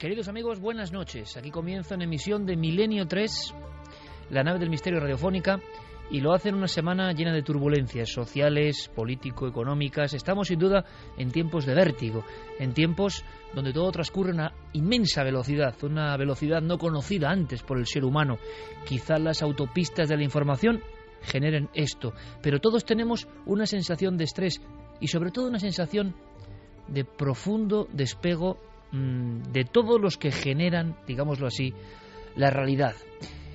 Queridos amigos, buenas noches. Aquí comienza una emisión de Milenio 3, la nave del misterio radiofónica, y lo hace en una semana llena de turbulencias sociales, político-económicas. Estamos sin duda en tiempos de vértigo, en tiempos donde todo transcurre a una inmensa velocidad, una velocidad no conocida antes por el ser humano. Quizá las autopistas de la información generen esto, pero todos tenemos una sensación de estrés y sobre todo una sensación de profundo despego de todos los que generan, digámoslo así, la realidad.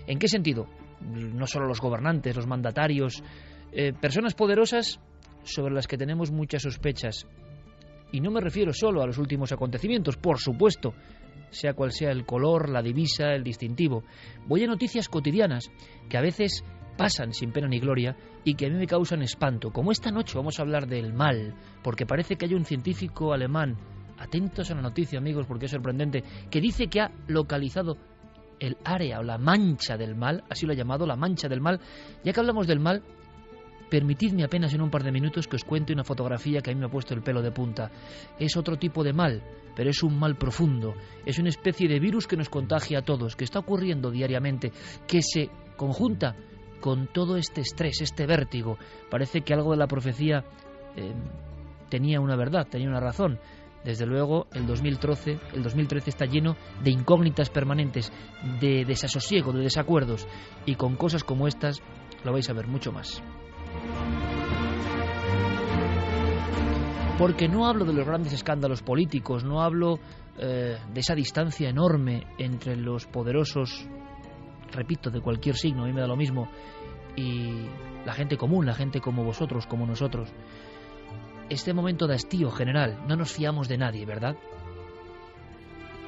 ¿En qué sentido? No solo los gobernantes, los mandatarios, personas poderosas sobre las que tenemos muchas sospechas. Y no me refiero solo a los últimos acontecimientos, por supuesto, sea cual sea el color, la divisa, el distintivo. Voy a noticias cotidianas que a veces pasan sin pena ni gloria y que a mí me causan espanto. Como esta noche vamos a hablar del mal, porque parece que hay un científico alemán, atentos a la noticia, amigos, porque es sorprendente, que dice que ha localizado el área o la mancha del mal, así lo ha llamado, la mancha del mal. Ya que hablamos del mal, permitidme apenas en un par de minutos que os cuente una fotografía que a mí me ha puesto el pelo de punta. Es otro tipo de mal, pero es un mal profundo, es una especie de virus que nos contagia a todos, que está ocurriendo diariamente, que se conjunta con todo este estrés, este vértigo. Parece que algo de la profecía tenía una verdad, tenía una razón. Desde luego, el 2013 está lleno de incógnitas permanentes, de desasosiego, de desacuerdos. Y con cosas como estas lo vais a ver mucho más. Porque no hablo de los grandes escándalos políticos, no hablo de esa distancia enorme entre los poderosos, repito, de cualquier signo, a mí me da lo mismo, y la gente común, la gente como vosotros, como nosotros. Este momento de hastío general, no nos fiamos de nadie, ¿verdad?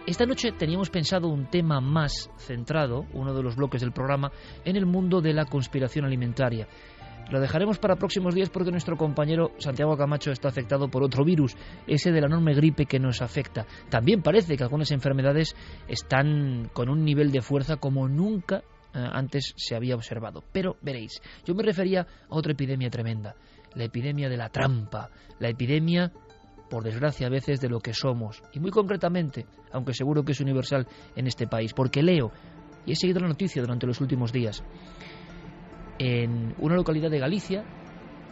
Esta noche teníamos pensado un tema más centrado, uno de los bloques del programa, en el mundo de la conspiración alimentaria. Lo dejaremos para próximos días porque nuestro compañero Santiago Camacho está afectado por otro virus, ese de la enorme gripe que nos afecta. También parece que algunas enfermedades están con un nivel de fuerza como nunca antes se había observado. Pero veréis, yo me refería a otra epidemia tremenda, la epidemia de la trampa, la epidemia, por desgracia a veces, de lo que somos. Y muy concretamente, aunque seguro que es universal en este país, porque leo, y he seguido la noticia durante los últimos días, en una localidad de Galicia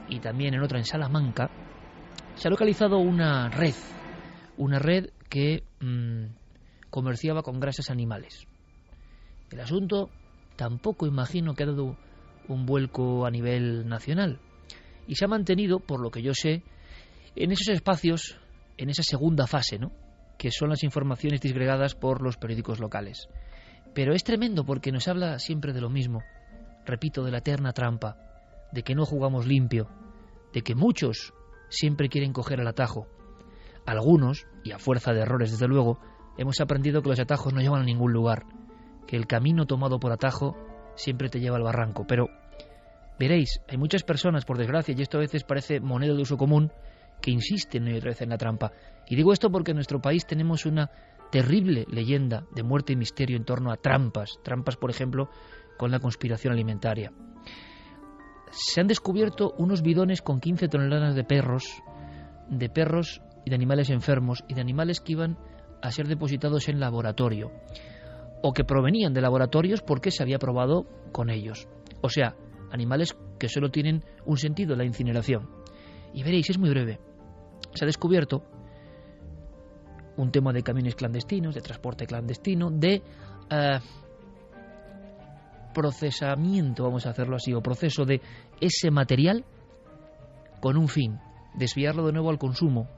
y también en otra en Salamanca, se ha localizado una red que comerciaba con grasas animales. El asunto tampoco imagino que ha dado un vuelco a nivel nacional y se ha mantenido, por lo que yo sé, en esos espacios, en esa segunda fase, ¿no?, que son las informaciones disgregadas por los periódicos locales. Pero es tremendo porque nos habla siempre de lo mismo. Repito, de la eterna trampa, de que no jugamos limpio, de que muchos siempre quieren coger el atajo. Algunos, y a fuerza de errores desde luego, hemos aprendido que los atajos no llevan a ningún lugar, que el camino tomado por atajo siempre te lleva al barranco. Pero veréis, hay muchas personas, por desgracia, y esto a veces parece moneda de uso común, que insisten y otra vez en la trampa. Y digo esto porque en nuestro país tenemos una terrible leyenda de muerte y misterio en torno a trampas, por ejemplo, con la conspiración alimentaria. Se han descubierto unos bidones con 15 toneladas de perros y de animales enfermos y de animales que iban a ser depositados en laboratorio o que provenían de laboratorios porque se había probado con ellos. O sea, animales que solo tienen un sentido, la incineración. Y veréis, es muy breve. Se ha descubierto un tema de camiones clandestinos, de transporte clandestino, de procesamiento, vamos a hacerlo así, o proceso de ese material con un fin, desviarlo de nuevo al consumo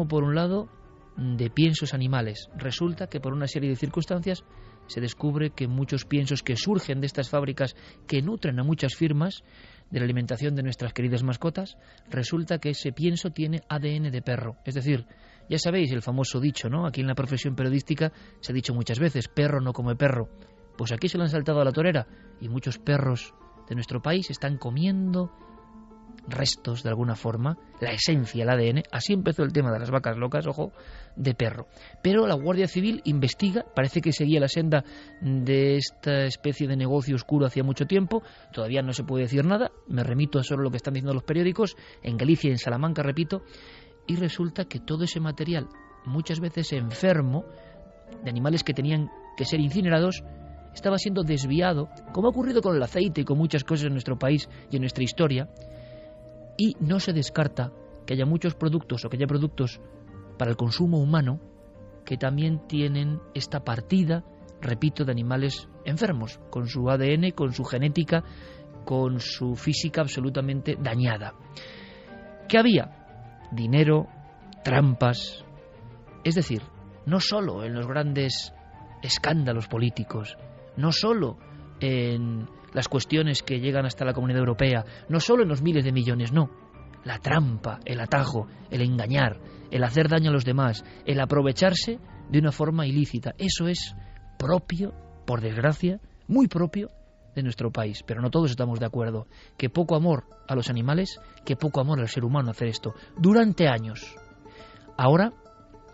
por un lado de piensos animales. Resulta que por una serie de circunstancias se descubre que muchos piensos que surgen de estas fábricas que nutren a muchas firmas de la alimentación de nuestras queridas mascotas, resulta que ese pienso tiene ADN de perro. Es decir, ya sabéis el famoso dicho, ¿no? Aquí en la profesión periodística se ha dicho muchas veces, perro no come perro. Pues aquí se lo han saltado a la torera y muchos perros de nuestro país están comiendo restos, de alguna forma, la esencia, el ADN. Así empezó el tema de las vacas locas, ojo, de perro. Pero la Guardia Civil investiga, parece que seguía la senda de esta especie de negocio oscuro hacía mucho tiempo. Todavía no se puede decir nada, me remito a solo lo que están diciendo los periódicos, en Galicia y en Salamanca, repito, y resulta que todo ese material, muchas veces enfermo, de animales que tenían que ser incinerados estaba siendo desviado, como ha ocurrido con el aceite y con muchas cosas en nuestro país y en nuestra historia, y no se descarta que haya muchos productos o que haya productos para el consumo humano que también tienen esta partida, repito, de animales enfermos, con su ADN, con su genética, con su física absolutamente dañada. ¿Qué había? Dinero, trampas, es decir, no solo en los grandes escándalos políticos, no solo en las cuestiones que llegan hasta la Comunidad Europea, no solo en los miles de millones, no. La trampa, el atajo, el engañar, el hacer daño a los demás, el aprovecharse de una forma ilícita. Eso es propio, por desgracia, muy propio de nuestro país. Pero no todos estamos de acuerdo. Que poco amor a los animales, que poco amor al ser humano hacer esto. Durante años. Ahora,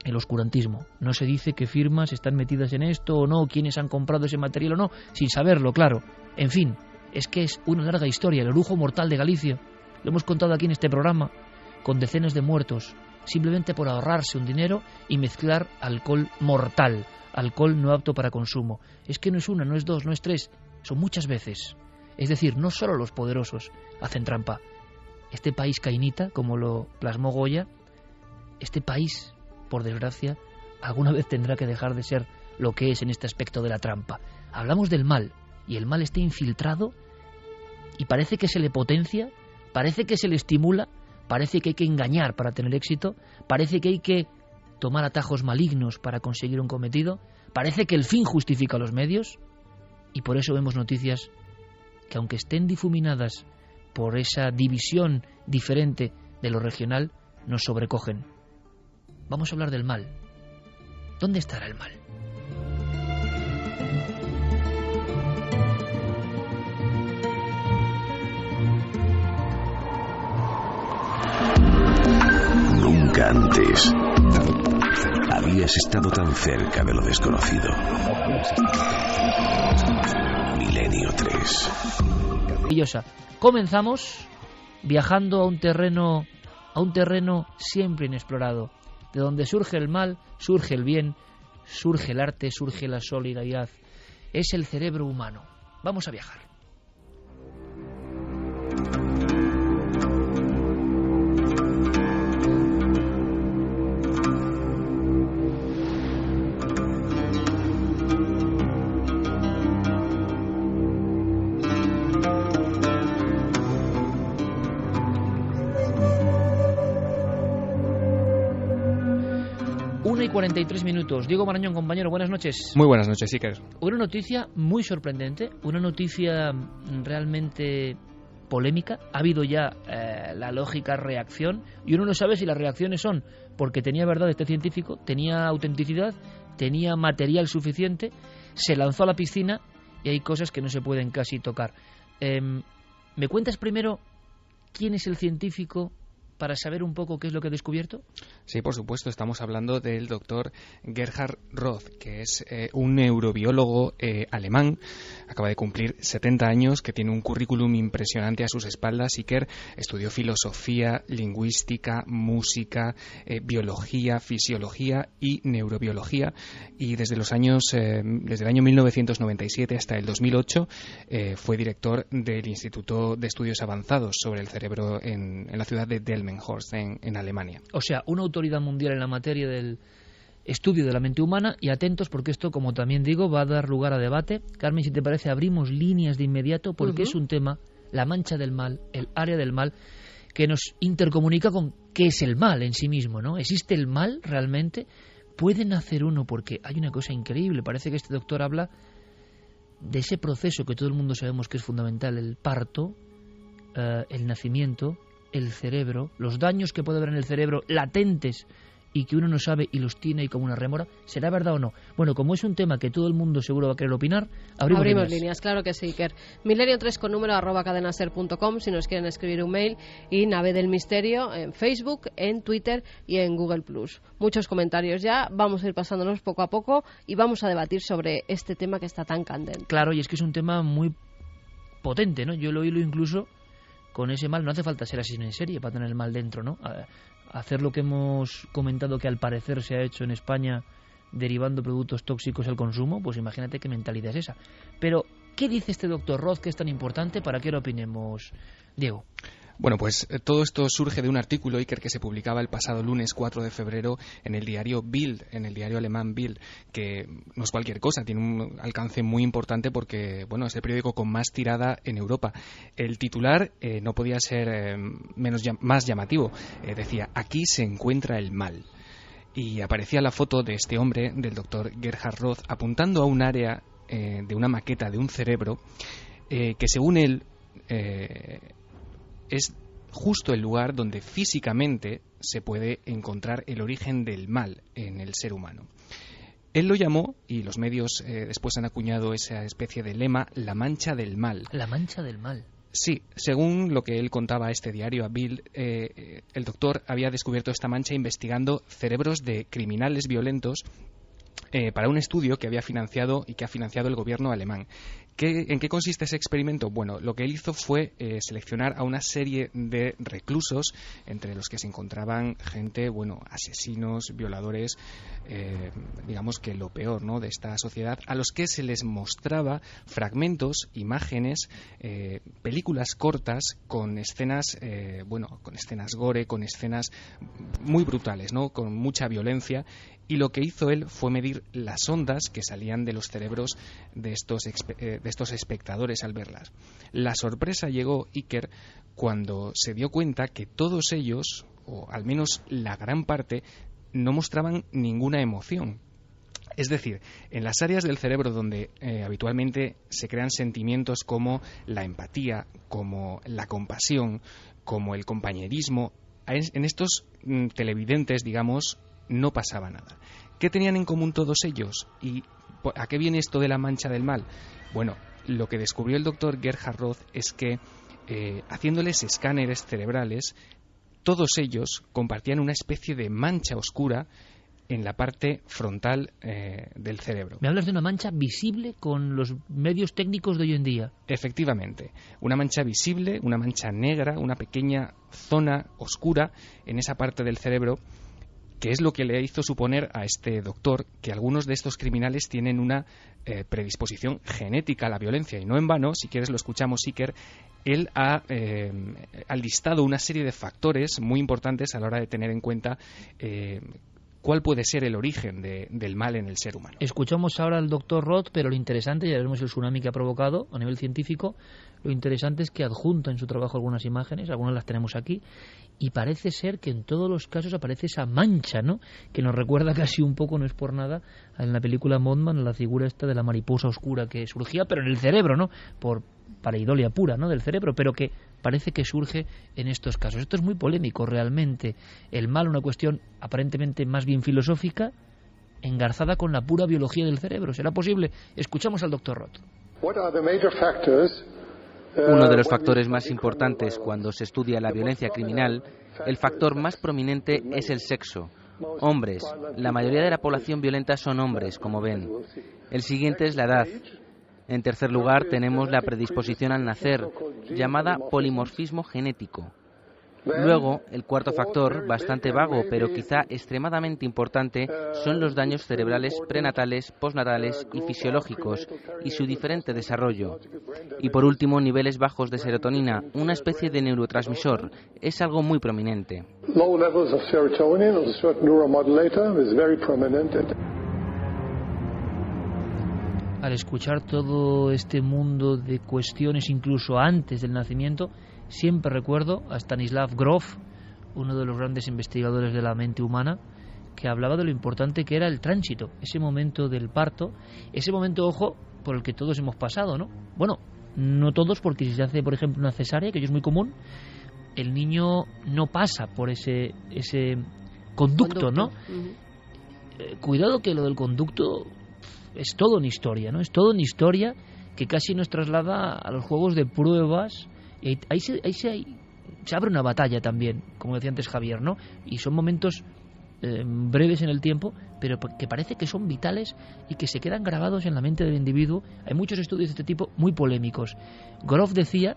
el oscurantismo. No se dice qué firmas están metidas en esto o no, quiénes han comprado ese material o no, sin saberlo, claro. En fin, es que es una larga historia. El orujo mortal de Galicia, lo hemos contado aquí en este programa, con decenas de muertos, simplemente por ahorrarse un dinero y mezclar alcohol mortal, alcohol no apto para consumo. Es que no es una, no es dos, no es tres, son muchas veces. Es decir, no solo los poderosos hacen trampa. Este país cainita, como lo plasmó Goya, este país, por desgracia, alguna vez tendrá que dejar de ser lo que es en este aspecto de la trampa. Hablamos del mal, y el mal está infiltrado, y parece que se le potencia, parece que se le estimula, parece que hay que engañar para tener éxito, parece que hay que tomar atajos malignos para conseguir un cometido, parece que el fin justifica los medios, y por eso vemos noticias que, aunque estén difuminadas por esa división diferente de lo regional, nos sobrecogen. Vamos a hablar del mal. ¿Dónde estará el mal? Nunca antes habías estado tan cerca de lo desconocido. Milenio 3. Comenzamos viajando a un terreno siempre inexplorado, de donde surge el mal, surge el bien, surge el arte, surge la solidaridad. Es el cerebro humano. Vamos a viajar. Y 43 minutos. Diego Marañón, compañero, buenas noches. Muy buenas noches, Iker. Una noticia muy sorprendente, una noticia realmente polémica. Ha habido ya la lógica reacción, y uno no sabe si las reacciones son porque tenía verdad este científico, tenía autenticidad, tenía material suficiente, se lanzó a la piscina y hay cosas que no se pueden casi tocar. ¿Me cuentas primero quién es el científico para saber un poco qué es lo que ha descubierto? Sí, por supuesto. Estamos hablando del doctor Gerhard Roth, que es un neurobiólogo alemán. Acaba de cumplir 70 años, que tiene un currículum impresionante a sus espaldas. Iker estudió filosofía, lingüística, música, biología, fisiología y neurobiología. Y desde el año 1997 hasta el 2008 fue director del Instituto de Estudios Avanzados sobre el Cerebro en la ciudad de Delmenhorst, en Alemania. O sea, una autoridad mundial en la materia del estudio de la mente humana, y atentos porque esto, como también digo, va a dar lugar a debate. Carmen, si te parece, abrimos líneas de inmediato porque es un tema, la mancha del mal, el área del mal, que nos intercomunica con qué es el mal en sí mismo, ¿no? ¿Existe el mal realmente? ¿Puede nacer uno? Porque hay una cosa increíble, parece que este doctor habla de ese proceso que todo el mundo sabemos que es fundamental, el parto, el nacimiento, el cerebro, los daños que puede haber en el cerebro latentes y que uno no sabe y los tiene ahí como una rémora. ¿Será verdad o no? Bueno, como es un tema que todo el mundo seguro va a querer opinar, abrimos líneas. Claro que sí, Iker. Milenio3 con número @cadenaser.com si nos quieren escribir un mail, y Nave del Misterio en Facebook, en Twitter y en Google+. Muchos comentarios ya, vamos a ir pasándonos poco a poco y vamos a debatir sobre este tema que está tan candente. Claro, y es que es un tema muy potente, ¿no? Yo lo hilo incluso con ese mal. No hace falta ser asesino en serie para tener el mal dentro, ¿no? Hacer lo que hemos comentado que al parecer se ha hecho en España derivando productos tóxicos al consumo, pues imagínate qué mentalidad es esa. Pero, ¿qué dice este doctor Roth que es tan importante para que lo opinemos, Diego? Bueno, pues todo esto surge de un artículo, Iker, que se publicaba el pasado lunes 4 de febrero en el diario Bild, en el diario alemán Bild, que no es cualquier cosa, tiene un alcance muy importante porque, bueno, es el periódico con más tirada en Europa. El titular no podía ser más llamativo. Decía, aquí se encuentra el mal. Y aparecía la foto de este hombre, del doctor Gerhard Roth, apuntando a un área de una maqueta de un cerebro que, según él, es justo el lugar donde físicamente se puede encontrar el origen del mal en el ser humano. Él lo llamó, y los medios después han acuñado esa especie de lema, la mancha del mal. La mancha del mal. Sí, según lo que él contaba a este diario, a Bild, el doctor había descubierto esta mancha investigando cerebros de criminales violentos para un estudio que había financiado y que ha financiado el gobierno alemán. ¿En qué consiste ese experimento? Bueno, lo que él hizo fue seleccionar a una serie de reclusos, entre los que se encontraban gente, bueno, asesinos, violadores, digamos que lo peor, ¿no?, de esta sociedad, a los que se les mostraba fragmentos, imágenes, películas cortas con escenas, con escenas gore, con escenas muy brutales, ¿no?, con mucha violencia. Y lo que hizo él fue medir las ondas que salían de los cerebros de estos espectadores al verlas. La sorpresa llegó, Iker, cuando se dio cuenta que todos ellos, o al menos la gran parte, no mostraban ninguna emoción. Es decir, en las áreas del cerebro donde habitualmente se crean sentimientos como la empatía, como la compasión, como el compañerismo, en estos televidentes, digamos, no pasaba nada. ¿Qué tenían en común todos ellos? ¿Y a qué viene esto de la mancha del mal? Bueno, lo que descubrió el doctor Gerhard Roth es que haciéndoles escáneres cerebrales, todos ellos compartían una especie de mancha oscura en la parte frontal del cerebro. ¿Me hablas de una mancha visible con los medios técnicos de hoy en día? Efectivamente, una mancha visible, una mancha negra, una pequeña zona oscura en esa parte del cerebro, que es lo que le hizo suponer a este doctor que algunos de estos criminales tienen una predisposición genética a la violencia. Y no en vano, si quieres lo escuchamos, Iker, él ha listado una serie de factores muy importantes a la hora de tener en cuenta cuál puede ser el origen del mal en el ser humano. Escuchamos ahora al doctor Roth, pero lo interesante, ya vemos el tsunami que ha provocado a nivel científico, lo interesante es que adjunta en su trabajo algunas imágenes, algunas las tenemos aquí, y parece ser que en todos los casos aparece esa mancha, ¿no?, que nos recuerda casi un poco, no es por nada, en la película Mothman, la figura esta de la mariposa oscura que surgía, pero en el cerebro, ¿no?, por pareidolia pura, ¿no?, del cerebro, pero que parece que surge en estos casos. Esto es muy polémico realmente. El mal, una cuestión aparentemente más bien filosófica, engarzada con la pura biología del cerebro. ¿Será posible? Escuchamos al doctor Roth. Uno de los factores más importantes cuando se estudia la violencia criminal, el factor más prominente es el sexo. Hombres. La mayoría de la población violenta son hombres, como ven. El siguiente es la edad. En tercer lugar, tenemos la predisposición al nacer, llamada polimorfismo genético. Luego, el cuarto factor, bastante vago, pero quizá extremadamente importante, son los daños cerebrales prenatales, postnatales y fisiológicos, y su diferente desarrollo. Y por último, niveles bajos de serotonina, una especie de neurotransmisor. Es algo muy prominente. Al escuchar todo este mundo de cuestiones, incluso antes del nacimiento, siempre recuerdo a Stanislav Grof, uno de los grandes investigadores de la mente humana, que hablaba de lo importante que era el tránsito, ese momento del parto, ese momento, ojo, por el que todos hemos pasado, ¿no? Bueno, no todos, porque si se hace, por ejemplo, una cesárea, que es muy común, el niño no pasa por ese conducto, ¿no? Cuidado que lo del conducto es todo una historia, ¿no? Es todo una historia que casi nos traslada a los juegos de pruebas. Y ahí se abre una batalla también, como decía antes Javier, ¿no? Y son momentos breves en el tiempo, pero que parece que son vitales y que se quedan grabados en la mente del individuo. Hay muchos estudios de este tipo muy polémicos. Grof decía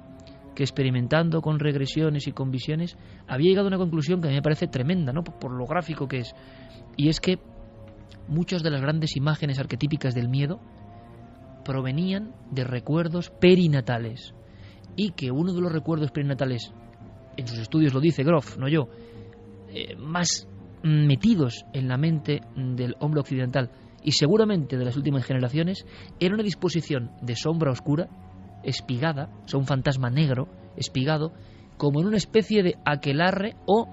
que experimentando con regresiones y con visiones había llegado a una conclusión que a mí me parece tremenda, ¿no?, por lo gráfico que es. Y es que muchas de las grandes imágenes arquetípicas del miedo provenían de recuerdos perinatales, y que uno de los recuerdos perinatales, en sus estudios lo dice Grof, no yo, más metidos en la mente del hombre occidental y seguramente de las últimas generaciones, era una disposición de sombra oscura, espigada, o sea, un fantasma negro, espigado, como en una especie de aquelarre, o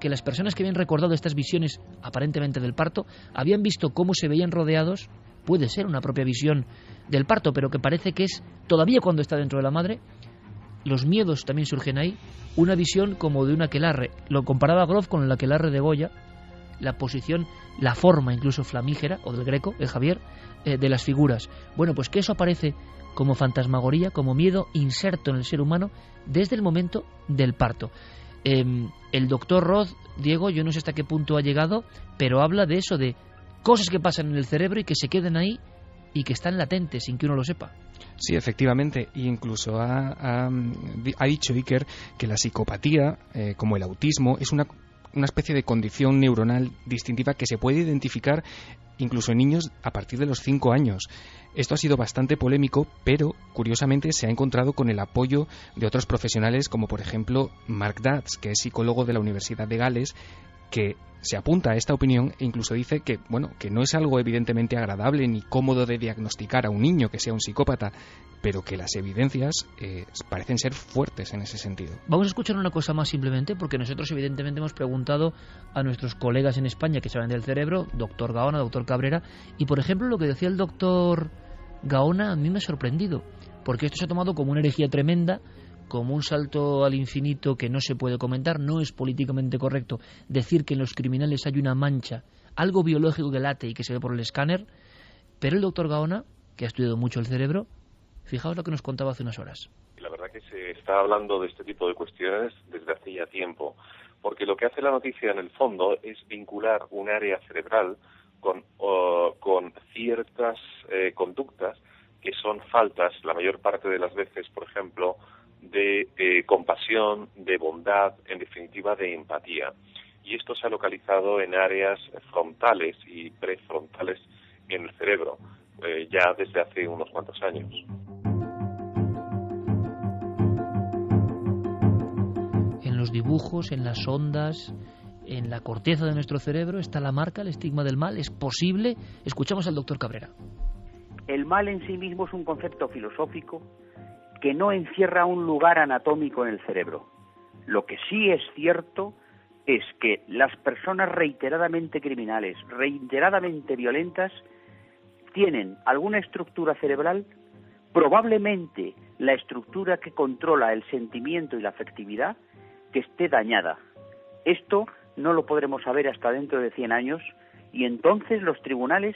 que las personas que habían recordado estas visiones aparentemente del parto habían visto cómo se veían rodeados. Puede ser una propia visión del parto, pero que parece que es todavía cuando está dentro de la madre. Los miedos también surgen ahí, una visión como de un aquelarre. Lo comparaba Grof con el aquelarre de Goya, la posición, la forma incluso flamígera, o del Greco, de Javier, de las figuras. Bueno, pues que eso aparece como fantasmagoría, como miedo inserto en el ser humano desde el momento del parto. El doctor Roth, Diego, yo no sé hasta qué punto ha llegado, pero habla de eso, de cosas que pasan en el cerebro y que se quedan ahí y que están latentes sin que uno lo sepa. Sí, efectivamente, e incluso ha dicho Iker que la psicopatía, como el autismo, es una especie de condición neuronal distintiva que se puede identificar incluso en niños a partir de los 5 años. Esto ha sido bastante polémico, pero curiosamente se ha encontrado con el apoyo de otros profesionales, como por ejemplo Mark Dutz, que es psicólogo de la Universidad de Gales, que se apunta a esta opinión e incluso dice que, bueno, que no es algo evidentemente agradable ni cómodo de diagnosticar a un niño que sea un psicópata, pero que las evidencias parecen ser fuertes en ese sentido. Vamos a escuchar una cosa más simplemente, porque nosotros evidentemente hemos preguntado a nuestros colegas en España que saben del cerebro, doctor Gaona, doctor Cabrera, y por ejemplo lo que decía el doctor Gaona a mí me ha sorprendido, porque esto se ha tomado como una herejía tremenda, como un salto al infinito que no se puede comentar. No es políticamente correcto decir que en los criminales hay una mancha, algo biológico que late y que se ve por el escáner, pero el doctor Gaona, que ha estudiado mucho el cerebro, fijaos lo que nos contaba hace unas horas. La verdad que se está hablando de este tipo de cuestiones desde hace ya tiempo, porque lo que hace la noticia en el fondo es vincular un área cerebral con ciertas conductas que son faltas, la mayor parte de las veces, por ejemplo, de compasión, de bondad, en definitiva de empatía. Y esto se ha localizado en áreas frontales y prefrontales en el cerebro, ya desde hace unos cuantos años. En los dibujos, en las ondas, en la corteza de nuestro cerebro está la marca, el estigma del mal. ¿Es posible? Escuchamos al doctor Cabrera. El mal en sí mismo es un concepto filosófico que no encierra un lugar anatómico en el cerebro. Lo que sí es cierto es que las personas reiteradamente criminales, reiteradamente violentas, tienen alguna estructura cerebral, probablemente la estructura que controla el sentimiento y la afectividad, que esté dañada. Esto no lo podremos saber hasta dentro de 100 años, y entonces los tribunales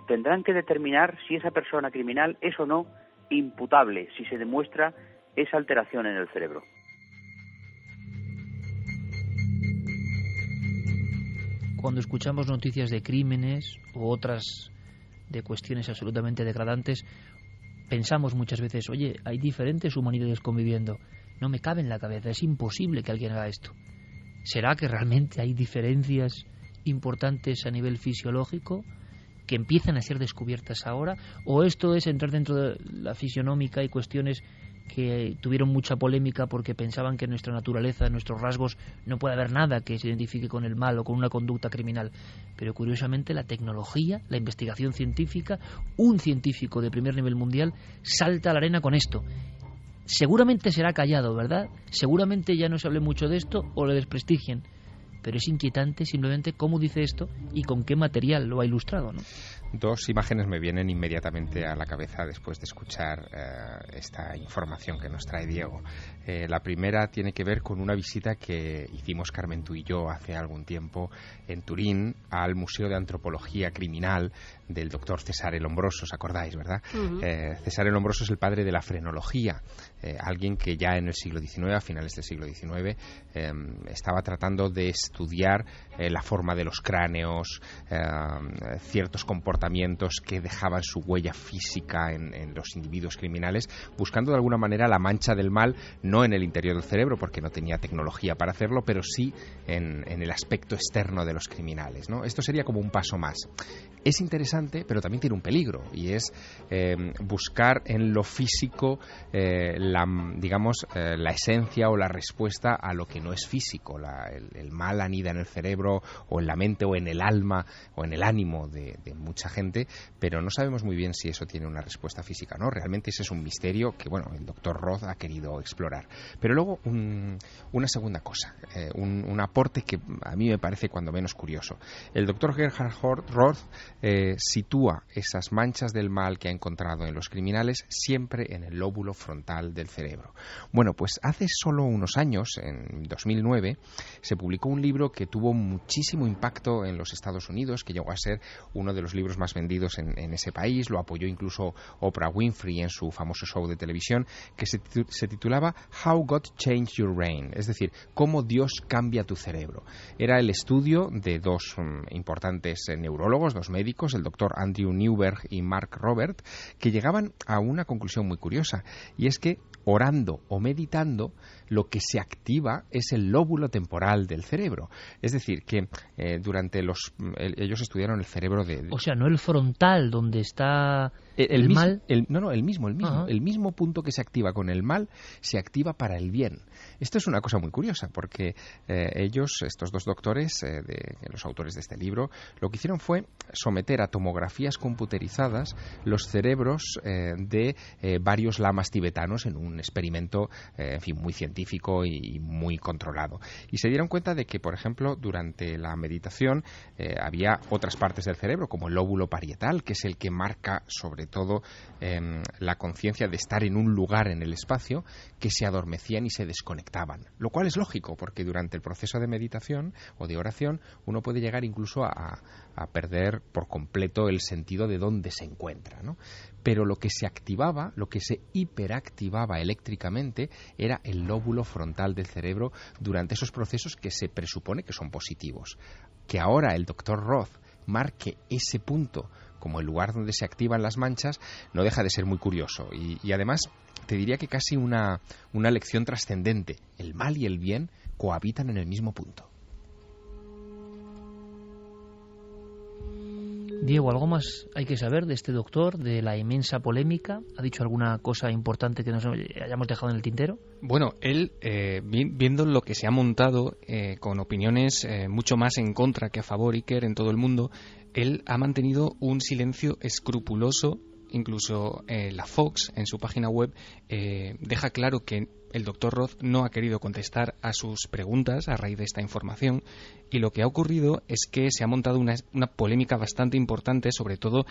tendrán que determinar si esa persona criminal es o no imputable, si se demuestra esa alteración en el cerebro. Cuando escuchamos noticias de crímenes u otras de cuestiones absolutamente degradantes, pensamos muchas veces, oye, hay diferentes humanidades conviviendo. No me cabe en la cabeza, es imposible que alguien haga esto. ¿Será que realmente hay diferencias importantes a nivel fisiológico que empiezan a ser descubiertas ahora? ¿O esto es entrar dentro de la fisionómica y cuestiones que tuvieron mucha polémica porque pensaban que en nuestra naturaleza, en nuestros rasgos, no puede haber nada que se identifique con el mal o con una conducta criminal? Pero curiosamente la tecnología, la investigación científica, un científico de primer nivel mundial salta a la arena con esto. Seguramente será callado, ¿verdad? Seguramente ya no se hable mucho de esto o le desprestigien. Pero es inquietante simplemente cómo dice esto y con qué material lo ha ilustrado, ¿no? Dos imágenes me vienen inmediatamente a la cabeza después de escuchar esta información que nos trae Diego. La primera tiene que ver con una visita que hicimos Carmen, tú y yo, hace algún tiempo en Turín al Museo de Antropología Criminal del doctor Cesare Lombroso, ¿os acordáis, verdad? Uh-huh. Cesare Lombroso es el padre de la frenología, alguien que ya en el siglo XIX, a finales del siglo XIX, estaba tratando de estudiar la forma de los cráneos, ciertos comportamientos comportamientos que dejaban su huella física en los individuos criminales, buscando de alguna manera la mancha del mal, no en el interior del cerebro, porque no tenía tecnología para hacerlo, pero sí en el aspecto externo de los criminales, ¿no? Esto sería como un paso más. Es interesante, pero también tiene un peligro, y es buscar en lo físico la esencia o la respuesta a lo que no es físico. El mal anida en el cerebro o en la mente o en el alma o en el ánimo de mucha gente, pero no sabemos muy bien si eso tiene una respuesta física, ¿no? Realmente ese es un misterio que, bueno, el doctor Roth ha querido explorar. Pero luego una segunda cosa, un aporte que a mí me parece cuando menos curioso. El doctor Gerhard Roth sitúa esas manchas del mal que ha encontrado en los criminales siempre en el lóbulo frontal del cerebro. Bueno, pues hace solo unos años, en 2009, se publicó un libro que tuvo muchísimo impacto en los Estados Unidos, que llegó a ser uno de los libros más vendidos en ese país. Lo apoyó incluso Oprah Winfrey en su famoso show de televisión, que se titulaba How God Changed Your Brain, es decir, cómo Dios cambia tu cerebro. Era el estudio de dos importantes neurólogos, dos médicos, el doctor Andrew Newberg y Mark Robert, que llegaban a una conclusión muy curiosa, y es que orando o meditando, lo que se activa es el lóbulo temporal del cerebro. Es decir, que ellos estudiaron el cerebro O sea, no el frontal, donde está el mal. El mismo punto que se activa con el mal, se activa para el bien. Esto es una cosa muy curiosa, porque estos dos doctores, los autores de este libro, lo que hicieron fue someter a tomografías computerizadas los cerebros de varios lamas tibetanos en un experimento, muy científico y muy controlado. Y se dieron cuenta de que, por ejemplo, durante la meditación había otras partes del cerebro, como el lóbulo parietal, que es el que marca sobre todo la conciencia de estar en un lugar en el espacio, que se adormecían y se desconectaban. Lo cual es lógico, porque durante el proceso de meditación o de oración uno puede llegar incluso a perder por completo el sentido de dónde se encuentra, ¿no? Pero lo que se activaba, lo que se hiperactivaba eléctricamente, era el lóbulo frontal del cerebro durante esos procesos que se presupone que son positivos. Que ahora el doctor Roth marque ese punto como el lugar donde se activan las manchas, no deja de ser muy curioso. Y además, te diría que casi una lección trascendente. El mal y el bien cohabitan en el mismo punto. Diego, ¿algo más hay que saber de este doctor, de la inmensa polémica? ¿Ha dicho alguna cosa importante que nos hayamos dejado en el tintero? Bueno, él, viendo lo que se ha montado, con opiniones mucho más en contra que a favor, Iker, en todo el mundo, él ha mantenido un silencio escrupuloso. Incluso la Fox, en su página web, deja claro que el doctor Roth no ha querido contestar a sus preguntas a raíz de esta información, y lo que ha ocurrido es que se ha montado una polémica bastante importante, sobre todo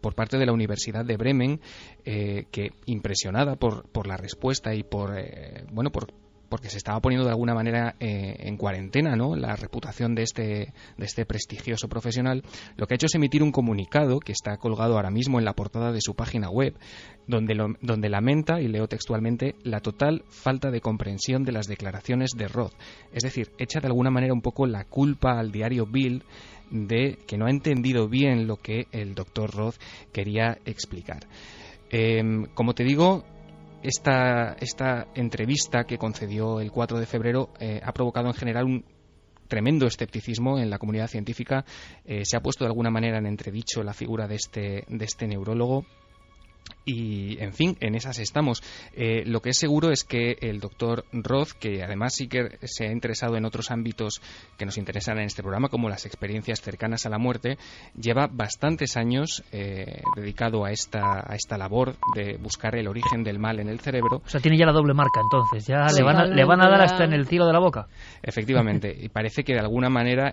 por parte de la Universidad de Bremen, que, impresionada por la respuesta y porque se estaba poniendo de alguna manera en cuarentena, ¿no?, la reputación de este prestigioso profesional, lo que ha hecho es emitir un comunicado que está colgado ahora mismo en la portada de su página web, donde lamenta, y leo textualmente, la total falta de comprensión de las declaraciones de Roth. Es decir, echa de alguna manera un poco la culpa al diario Bild de que no ha entendido bien lo que el doctor Roth quería explicar. Como te digo, esta entrevista que concedió el 4 de febrero ha provocado en general un tremendo escepticismo en la comunidad científica. Se ha puesto de alguna manera en entredicho la figura de este neurólogo. Y, en fin, en esas estamos. Lo que es seguro es que el doctor Roth, que además sí que se ha interesado en otros ámbitos que nos interesan en este programa, como las experiencias cercanas a la muerte, lleva bastantes años dedicado a esta labor de buscar el origen del mal en el cerebro. O sea, tiene ya la doble marca, entonces. Ya le van a dar hasta en el cielo de la boca. Efectivamente. Y parece que de alguna manera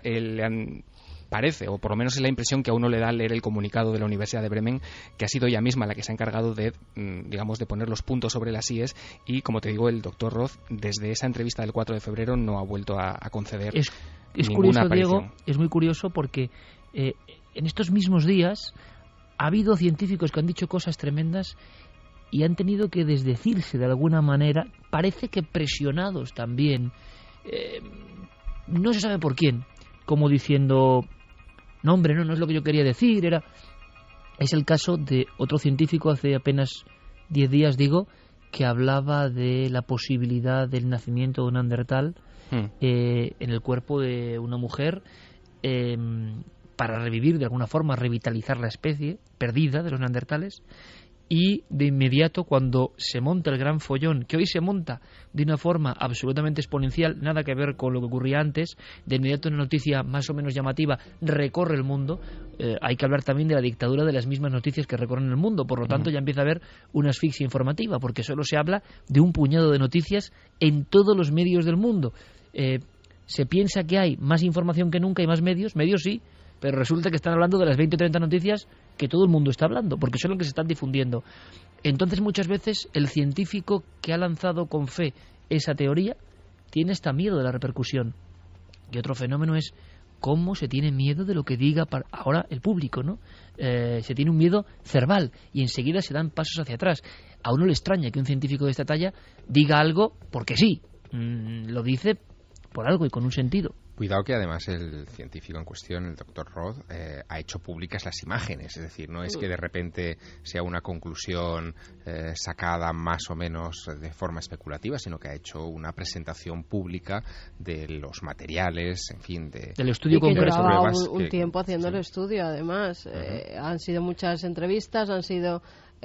o por lo menos es la impresión que a uno le da al leer el comunicado de la Universidad de Bremen, que ha sido ella misma la que se ha encargado de poner los puntos sobre las íes, y, como te digo, el doctor Roth, desde esa entrevista del 4 de febrero, no ha vuelto a conceder es ninguna curioso, aparición. Diego, es muy curioso porque en estos mismos días ha habido científicos que han dicho cosas tremendas y han tenido que desdecirse de alguna manera, parece que presionados también, no se sabe por quién, como diciendo: No, hombre, no es lo que yo quería decir, es el caso de otro científico hace apenas 10 días, que hablaba de la posibilidad del nacimiento de un neandertal en el cuerpo de una mujer para revivir, de alguna forma, revitalizar la especie perdida de los neandertales. Y de inmediato, cuando se monta el gran follón, que hoy se monta de una forma absolutamente exponencial, nada que ver con lo que ocurría antes, de inmediato una noticia más o menos llamativa recorre el mundo. Hay que hablar también de la dictadura de las mismas noticias que recorren el mundo. Por lo tanto, ya empieza a haber una asfixia informativa, porque solo se habla de un puñado de noticias en todos los medios del mundo. Se piensa que hay más información que nunca y más medios sí, pero resulta que están hablando de las 20 o 30 noticias que todo el mundo está hablando, porque son las que se están difundiendo. Entonces, muchas veces, el científico que ha lanzado con fe esa teoría tiene hasta miedo de la repercusión. Y otro fenómeno es cómo se tiene miedo de lo que diga ahora el público, ¿no? Se tiene un miedo cerval y enseguida se dan pasos hacia atrás. A uno le extraña que un científico de esta talla diga algo porque sí. Lo dice por algo y con un sentido. Cuidado que además el científico en cuestión, el Dr. Roth, ha hecho públicas las imágenes, es decir, no es que de repente sea una conclusión sacada más o menos de forma especulativa, sino que ha hecho una presentación pública de los materiales, en fin, del estudio concreto. Llevaba un tiempo haciendo el estudio, además. Han sido muchas entrevistas, han sido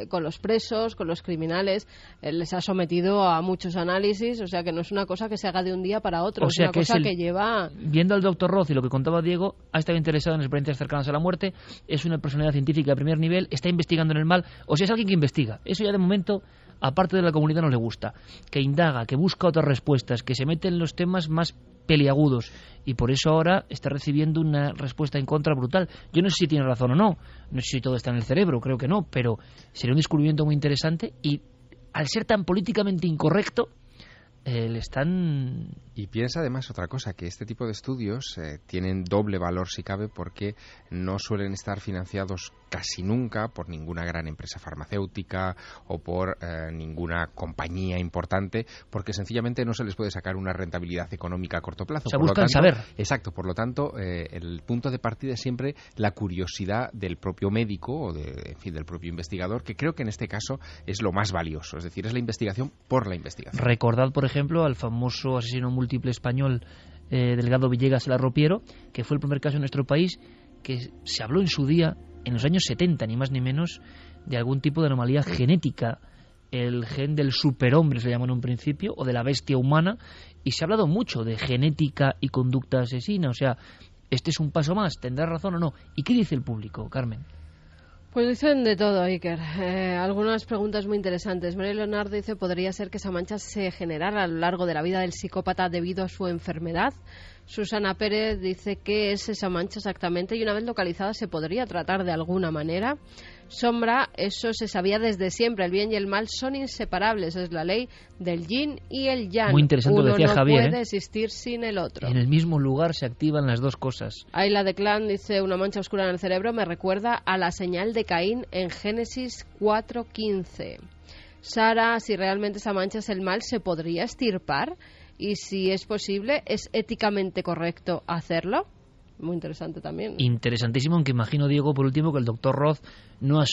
con los presos, con los criminales, les ha sometido a muchos análisis, o sea que no es una cosa que se haga de un día para otro, es una cosa que lleva... Viendo al Dr. Roth y lo que contaba Diego, ha estado interesado en experiencias cercanas a la muerte, es una personalidad científica de primer nivel, está investigando en el mal, o sea, es alguien que investiga. Eso ya de momento, aparte de la comunidad, no le gusta. Que indaga, que busca otras respuestas, que se mete en los temas más peliagudos, y por eso ahora está recibiendo una respuesta en contra brutal. Yo no sé si tiene razón o no sé si todo está en el cerebro, creo que no, pero sería un descubrimiento muy interesante, y al ser tan políticamente incorrecto, le están... Y piensa además otra cosa, que este tipo de estudios tienen doble valor si cabe, porque no suelen estar financiados casi nunca por ninguna gran empresa farmacéutica o por ninguna compañía importante, porque sencillamente no se les puede sacar una rentabilidad económica a corto plazo. O sea, buscan saber. Exacto, por lo tanto, el punto de partida es siempre la curiosidad del propio médico o del propio investigador, que creo que en este caso es lo más valioso, es decir, es la investigación por la investigación. Recordad, por ejemplo, al famoso asesino múltiple español Delgado Villegas el Arropiero, que fue el primer caso en nuestro país que se habló en su día, en los años 70, ni más ni menos, de algún tipo de anomalía genética, el gen del superhombre se llamó en un principio, o de la bestia humana, y se ha hablado mucho de genética y conducta asesina. O sea, este es un paso más, ¿tendrá razón o no? ¿Y qué dice el público, Carmen? Pues dicen de todo, Iker. Algunas preguntas muy interesantes. María Leonardo dice, ¿podría ser que esa mancha se generara a lo largo de la vida del psicópata debido a su enfermedad? Susana Pérez dice, ¿qué es esa mancha exactamente? Y una vez localizada, ¿se podría tratar de alguna manera? Sombra, eso se sabía desde siempre. El bien y el mal son inseparables. Es la ley del yin y el yang. Muy interesante lo decía Javier. Uno no puede existir sin el otro. En el mismo lugar se activan las dos cosas. Ayla de Clan dice, una mancha oscura en el cerebro me recuerda a la señal de Caín en Génesis 4:15. Sara, si realmente esa mancha es el mal, ¿se podría extirpar? Y si es posible, ¿es éticamente correcto hacerlo? Muy interesante también. Interesantísimo, aunque imagino, Diego, por último, que el doctor Roth no ha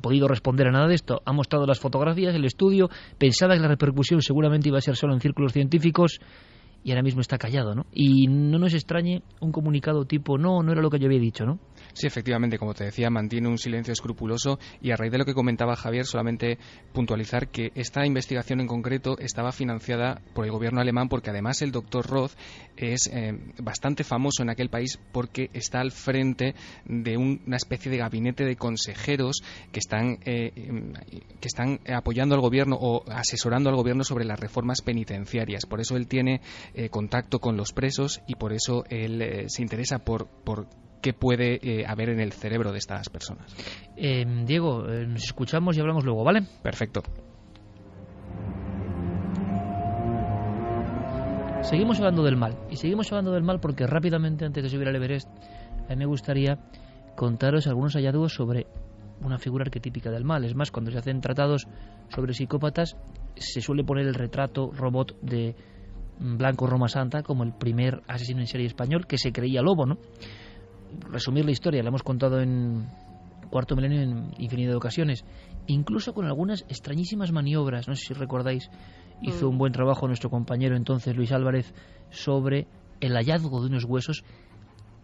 podido responder a nada de esto. Ha mostrado las fotografías, el estudio, pensaba que la repercusión seguramente iba a ser solo en círculos científicos, y ahora mismo está callado, ¿no? Y no nos extrañe un comunicado tipo, no era lo que yo había dicho, ¿no? Sí, efectivamente, como te decía, mantiene un silencio escrupuloso, y a raíz de lo que comentaba Javier, solamente puntualizar que esta investigación en concreto estaba financiada por el gobierno alemán, porque además el doctor Roth es bastante famoso en aquel país porque está al frente de una especie de gabinete de consejeros que están apoyando al gobierno o asesorando al gobierno sobre las reformas penitenciarias. Por eso él tiene contacto con los presos, y por eso él se interesa por qué puede haber en el cerebro de estas personas. Diego, nos escuchamos y hablamos luego, ¿vale? Perfecto. Seguimos hablando del mal, y seguimos hablando del mal porque rápidamente, antes de subir al Everest, a mí me gustaría contaros algunos hallazgos sobre una figura arquetípica del mal. Es más, cuando se hacen tratados sobre psicópatas, se suele poner el retrato robot de Blanco Roma Santa como el primer asesino en serie español, que se creía lobo, ¿no? resumir la historia, la hemos contado en Cuarto Milenio en infinidad de ocasiones, incluso con algunas extrañísimas maniobras. No sé si recordáis, hizo un buen trabajo nuestro compañero entonces Luis Álvarez sobre el hallazgo de unos huesos.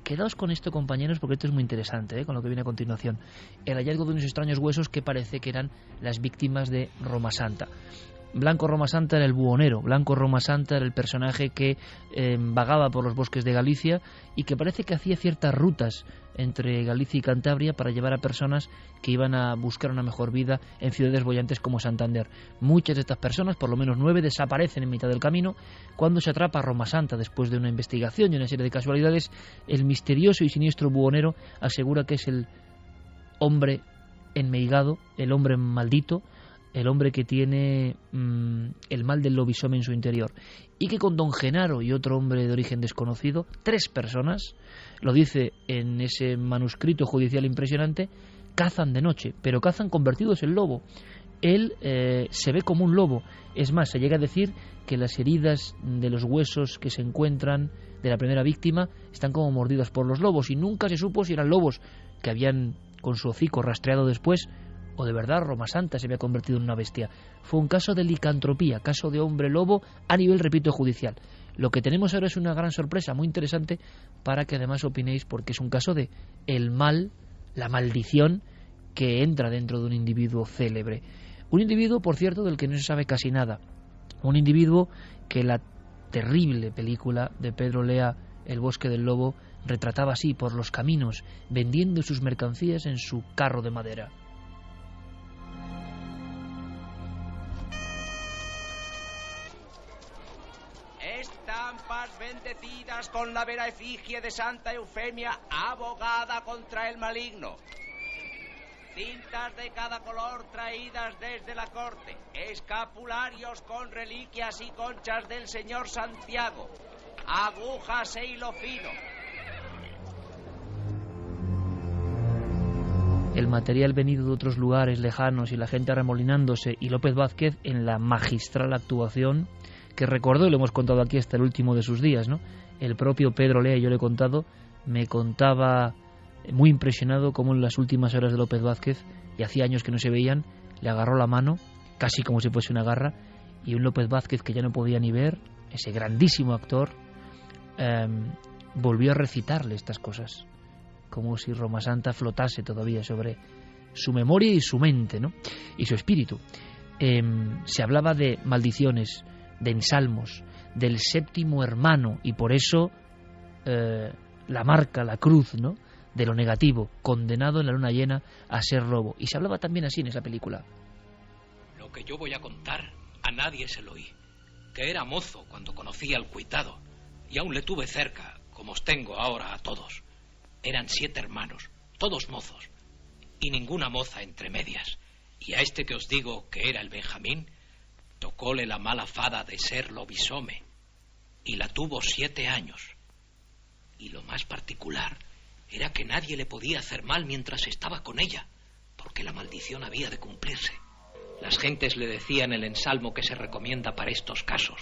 Quedaos con esto, compañeros, porque esto es muy interesante, con lo que viene a continuación. El hallazgo de unos extraños huesos que parece que eran las víctimas de Roma Santa. Blanco Roma Santa era el buhonero, Blanco Roma Santa era el personaje que vagaba por los bosques de Galicia y que parece que hacía ciertas rutas entre Galicia y Cantabria para llevar a personas que iban a buscar una mejor vida en ciudades bollantes como Santander. Muchas de estas personas, por lo menos 9, desaparecen en mitad del camino. Cuando se atrapa a Roma Santa, después de una investigación y una serie de casualidades, el misterioso y siniestro buhonero asegura que es el hombre enmeigado, el hombre maldito, el hombre que tiene el mal del lobisomé en su interior, y que con don Genaro y otro hombre de origen desconocido, 3 personas, lo dice en ese manuscrito judicial impresionante, cazan de noche, pero cazan convertidos en lobo. Él se ve como un lobo. Es más, se llega a decir que las heridas de los huesos que se encuentran de la primera víctima están como mordidas por los lobos, y nunca se supo si eran lobos que habían con su hocico rastreado después, o de verdad Roma Santa se había convertido en una bestia. Fue un caso de licantropía, caso de hombre lobo a nivel, repito, judicial. Lo que tenemos ahora es una gran sorpresa, muy interesante, para que además opinéis, porque es un caso de el mal, la maldición que entra dentro de un individuo célebre. Un individuo, por cierto, del que no se sabe casi nada. Un individuo que la terrible película de Pedro Lea, El bosque del lobo, retrataba así por los caminos, vendiendo sus mercancías en su carro de madera. Estampas bendecidas con la vera efigie de Santa Eufemia, abogada contra el maligno. Cintas de cada color traídas desde la corte, escapularios con reliquias y conchas del señor Santiago, agujas e hilo fino. El material venido de otros lugares lejanos y la gente arremolinándose, y López Vázquez en la magistral actuación que recordó, y lo hemos contado aquí hasta el último de sus días, ¿no? El propio Pedro Lea, yo le he contado, me contaba muy impresionado cómo en las últimas horas de López Vázquez, y hacía años que no se veían, le agarró la mano, casi como si fuese una garra, y un López Vázquez que ya no podía ni ver, ese grandísimo actor, volvió a recitarle estas cosas, como si Roma Santa flotase todavía sobre su memoria y su mente, ¿no? Y su espíritu. Se hablaba de maldiciones, de ensalmos, del séptimo hermano, y por eso la marca, la cruz, ¿no?, de lo negativo, condenado en la luna llena a ser lobo. Y se hablaba también así en esa película. Lo que yo voy a contar a nadie se lo oí, que era mozo cuando conocí al cuitado, y aún le tuve cerca, como os tengo ahora a todos. Eran 7 hermanos, todos mozos, y ninguna moza entre medias. Y a este que os digo que era el Benjamín, tocóle la mala fada de ser lobisome, y la tuvo 7 años. Y lo más particular era que nadie le podía hacer mal mientras estaba con ella, porque la maldición había de cumplirse. Las gentes le decían el ensalmo que se recomienda para estos casos: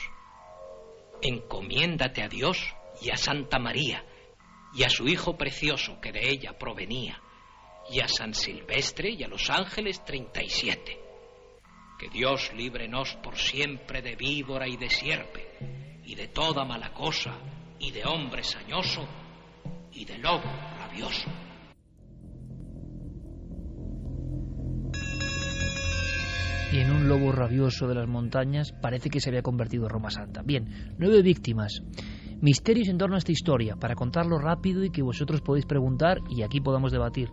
encomiéndate a Dios y a Santa María, y a su Hijo precioso que de ella provenía, y a San Silvestre y a los ángeles 37. Que Dios líbrenos por siempre de víbora y de sierpe, y de toda mala cosa, y de hombre sañoso, y de lobo rabioso. Y en un lobo rabioso de las montañas parece que se había convertido Roma Santa. Bien, 9 víctimas. Misterios en torno a esta historia, para contarlo rápido y que vosotros podéis preguntar y aquí podamos debatir.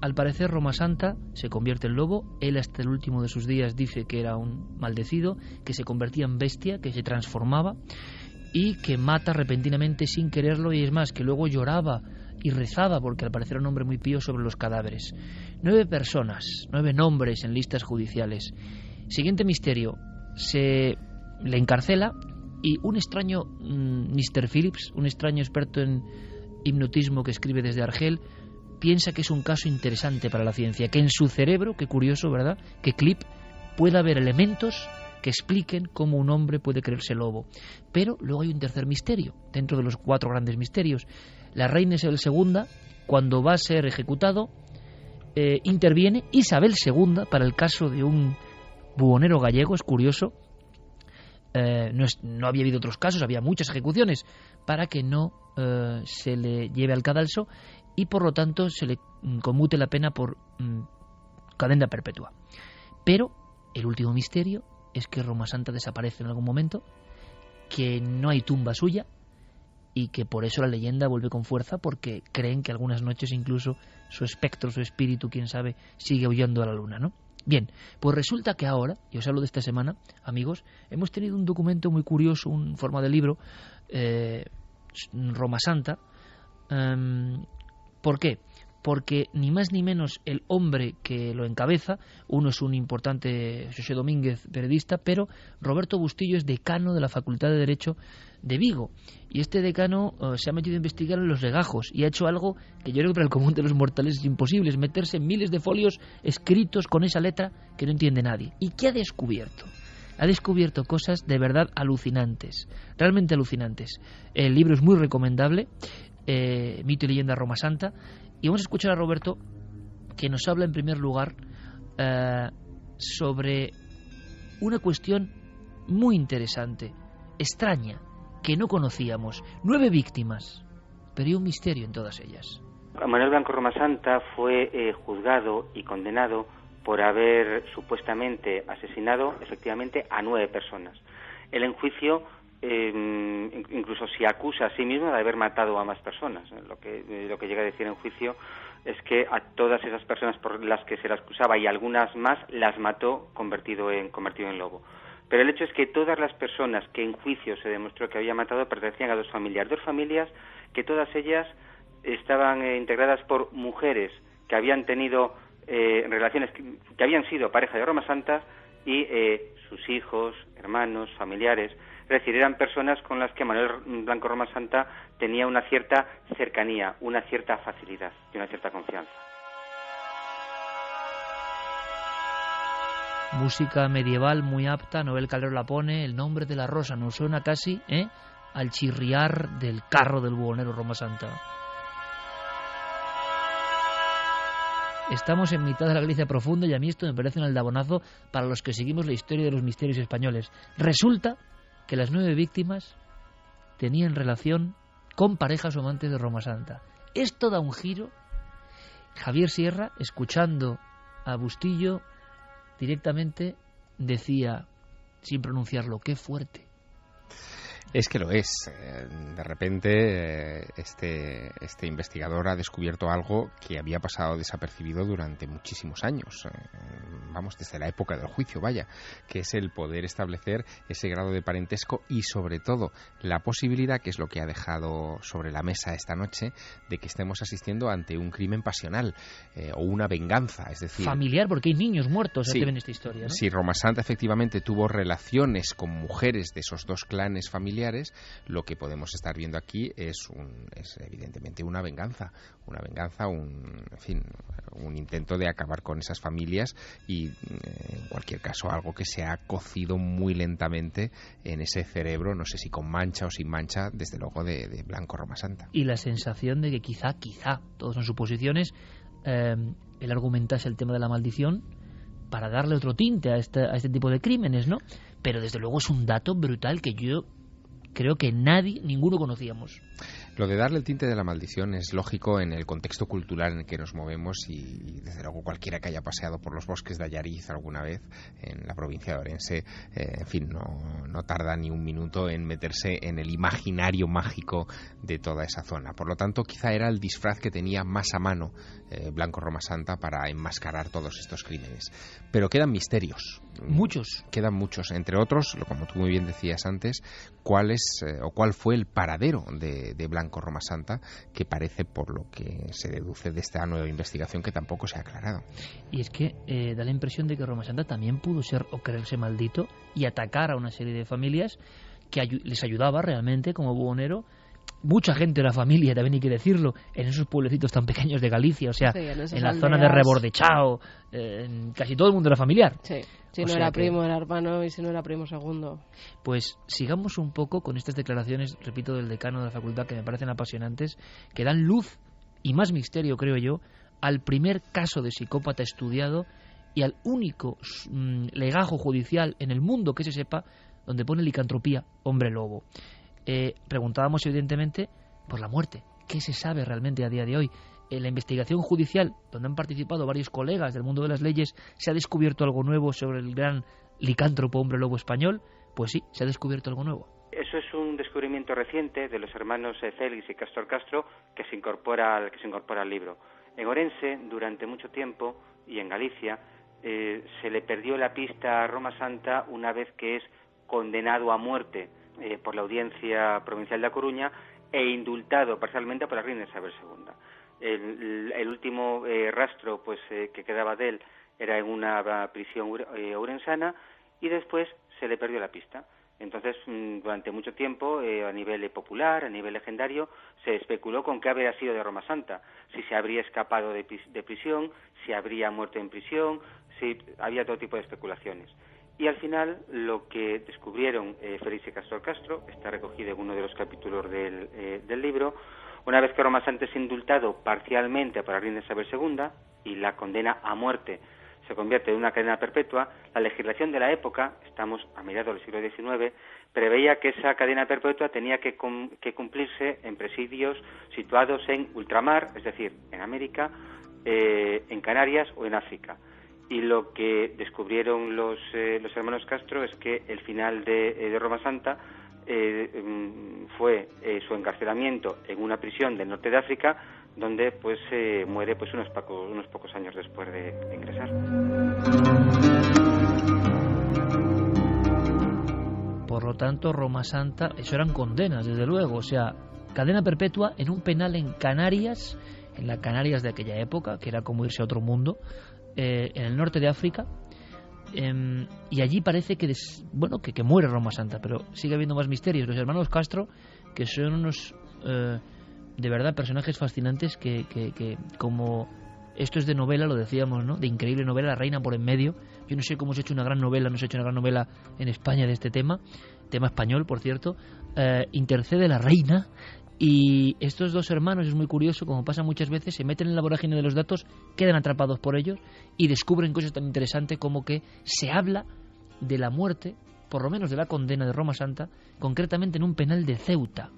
Al parecer Roma Santa se convierte en lobo. Él hasta el último de sus días dice que era un maldecido, que se convertía en bestia, que se transformaba y que mata repentinamente sin quererlo, y es más, que luego lloraba y rezaba porque al parecer era un hombre muy pío sobre los cadáveres. 9 personas, 9 nombres en listas judiciales. Siguiente misterio: se le encarcela y un extraño Mr. Phillips, un extraño experto en hipnotismo que escribe desde Argel, piensa que es un caso interesante para la ciencia, que en su cerebro, qué curioso, ¿verdad?, que clip, pueda haber elementos que expliquen cómo un hombre puede creerse lobo. Pero luego hay un tercer misterio, dentro de los 4 grandes misterios. La reina Isabel II, cuando va a ser ejecutado, interviene Isabel II para el caso de un buhonero gallego. Es curioso, no había habido otros casos, había muchas ejecuciones, para que no se le lleve al cadalso y por lo tanto se le conmute la pena por cadena perpetua. Pero el último misterio es que Roma Santa desaparece en algún momento, que no hay tumba suya y que por eso la leyenda vuelve con fuerza, porque creen que algunas noches incluso su espectro, su espíritu, quién sabe, sigue huyendo a la luna, ¿no? Bien, pues resulta que ahora, y os hablo de esta semana, amigos, hemos tenido un documento muy curioso, un forma de libro, Roma Santa. ¿Por qué? Porque ni más ni menos el hombre que lo encabeza, uno es un importante José Domínguez, periodista, pero Roberto Bustillo es decano de la Facultad de Derecho de Vigo. Y este decano se ha metido a investigar en los legajos y ha hecho algo que yo creo que para el común de los mortales es imposible, es meterse en miles de folios escritos con esa letra que no entiende nadie. ¿Y qué ha descubierto? Ha descubierto cosas de verdad alucinantes, realmente alucinantes. El libro es muy recomendable, Mito y leyenda Roma Santa. Y vamos a escuchar a Roberto, que nos habla en primer lugar sobre una cuestión muy interesante, extraña, que no conocíamos. 9 víctimas, pero hay un misterio en todas ellas. Manuel Blanco Roma Santa fue juzgado y condenado por haber supuestamente asesinado efectivamente a 9 personas. Él en juicio incluso se acusa a sí mismo de haber matado a más personas. Lo que llega a decir en juicio es que a todas esas personas por las que se las acusaba y algunas más las mató convertido en lobo. Pero el hecho es que todas las personas que en juicio se demostró que había matado pertenecían a dos familias que todas ellas estaban integradas por mujeres que habían tenido relaciones que habían sido pareja de Roma Santa y sus hijos, hermanos, familiares. Es decir, eran personas con las que Manuel Blanco Roma Santa tenía una cierta cercanía, una cierta facilidad y una cierta confianza. Música medieval muy apta, Noel Calero la pone, El nombre de la rosa, nos suena casi al chirriar del carro del buhonero Roma Santa. Estamos en mitad de la Galicia profunda y a mí esto me parece un aldabonazo para los que seguimos la historia de los misterios españoles. Resulta que las 9 víctimas tenían relación con parejas o amantes de Roma Santa. Esto da un giro. Javier Sierra, escuchando a Bustillo, directamente decía, sin pronunciarlo, qué fuerte. Es que lo es. De repente este investigador ha descubierto algo que había pasado desapercibido durante muchísimos años. Vamos, desde la época del juicio, vaya, que es el poder establecer ese grado de parentesco y sobre todo la posibilidad, que es lo que ha dejado sobre la mesa esta noche, de que estemos asistiendo ante un crimen pasional o una venganza, es decir... familiar, porque hay niños muertos sí, en esta historia, ¿no? Si Roma Santa efectivamente tuvo relaciones con mujeres de esos dos clanes familiares, lo que podemos estar viendo aquí es evidentemente una venganza, un intento de acabar con esas familias y en cualquier caso algo que se ha cocido muy lentamente en ese cerebro, no sé si con mancha o sin mancha, desde luego de Blanco Roma Santa. Y la sensación de que quizá, todos son suposiciones, él argumentase el tema de la maldición para darle otro tinte a este tipo de crímenes, ¿no? Pero desde luego es un dato brutal que yo creo que ninguno conocíamos. Lo de darle el tinte de la maldición es lógico en el contexto cultural en el que nos movemos y desde luego cualquiera que haya paseado por los bosques de Allariz alguna vez en la provincia de Orense, en fin, no tarda ni un minuto en meterse en el imaginario mágico de toda esa zona. Por lo tanto, quizá era el disfraz que tenía más a mano Blanco Roma Santa para enmascarar todos estos crímenes. Pero quedan misterios. Muchos. Quedan muchos, entre otros, como tú muy bien decías antes, cuál fue el paradero de Blanco Roma Santa, que parece, por lo que se deduce de esta nueva investigación, que tampoco se ha aclarado. Y es que da la impresión de que Roma Santa también pudo ser o creerse maldito y atacar a una serie de familias que les ayudaba realmente como buhonero mucha gente de la familia, también hay que decirlo, en esos pueblecitos tan pequeños de Galicia, o sea, Sí, en esas en la aldeas. zona de Rebordechao, en casi todo el mundo era familiar. Sí, si O no sea era que- primo, era hermano, y si no era primo, segundo. Pues sigamos un poco con estas declaraciones, repito, del decano de la facultad, que me parecen apasionantes, que dan luz y más misterio, creo yo, al primer caso de psicópata estudiado y al único legajo judicial en el mundo que se sepa donde pone licantropía, hombre lobo. Preguntábamos evidentemente por la muerte. ¿Qué se sabe realmente a día de hoy? En la investigación judicial, donde han participado varios colegas del mundo de las leyes, ¿se ha descubierto algo nuevo sobre el gran licántropo hombre lobo español? Pues sí, se ha descubierto algo nuevo. Eso es un descubrimiento reciente de los hermanos Félix y Castor Castro que se incorpora al libro. En Orense, durante mucho tiempo, y en Galicia, se le perdió la pista a Roma Santa una vez que es condenado a muerte por la Audiencia Provincial de A Coruña e indultado parcialmente por la reina Isabel II. El último rastro que quedaba de él era en una prisión orensana y después se le perdió la pista. Entonces, durante mucho tiempo, a nivel popular, a nivel legendario, se especuló con qué habría sido de Roma Santa, si se habría escapado de prisión, si habría muerto en prisión, si había todo tipo de especulaciones. Y al final, lo que descubrieron Félix y Castor Castro, está recogido en uno de los capítulos del libro, una vez que Roma Santa es indultado parcialmente por la reina Isabel II y la condena a muerte se convierte en una cadena perpetua, la legislación de la época, estamos a mediados del siglo XIX, preveía que esa cadena perpetua tenía que cumplirse en presidios situados en ultramar, es decir, en América, en Canarias o en África. Y lo que descubrieron los hermanos Castro es que el final de Roma Santa fue su encarcelamiento en una prisión del norte de África, donde muere unos pocos años después de ingresar. Por lo tanto, Roma Santa, eso eran condenas, desde luego, o sea, cadena perpetua en un penal en Canarias, en las Canarias de aquella época, que era como irse a otro mundo, en el norte de África, y allí parece que muere Roma Santa, pero sigue habiendo más misterios. Los hermanos Castro, que son unos de verdad personajes fascinantes que como esto es de novela, lo decíamos, ¿no? De increíble novela, La reina por en medio. Yo no sé cómo se ha hecho una gran novela, no se ha hecho una gran novela en España de este tema español, por cierto. Intercede la reina. Y estos dos hermanos, es muy curioso, como pasa muchas veces, se meten en la vorágine de los datos, quedan atrapados por ellos y descubren cosas tan interesantes como que se habla de la muerte, por lo menos de la condena de Roma Santa, concretamente en un penal de Ceuta.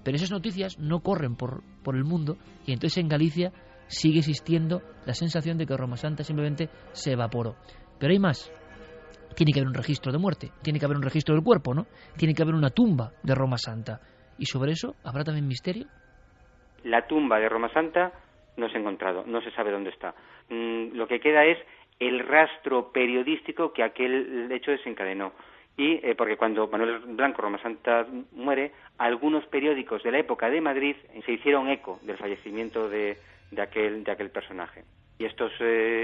Pero esas noticias no corren por el mundo y entonces en Galicia sigue existiendo la sensación de que Roma Santa simplemente se evaporó. Pero hay más. Tiene que haber un registro de muerte, tiene que haber un registro del cuerpo, ¿no? Tiene que haber una tumba de Roma Santa. ¿Y sobre eso habrá también misterio? La tumba de Roma Santa no se ha encontrado, no se sabe dónde está. Lo que queda es el rastro periodístico que aquel hecho desencadenó. Y porque cuando Manuel Blanco Roma Santa muere, algunos periódicos de la época de Madrid se hicieron eco del fallecimiento de aquel personaje. Y estos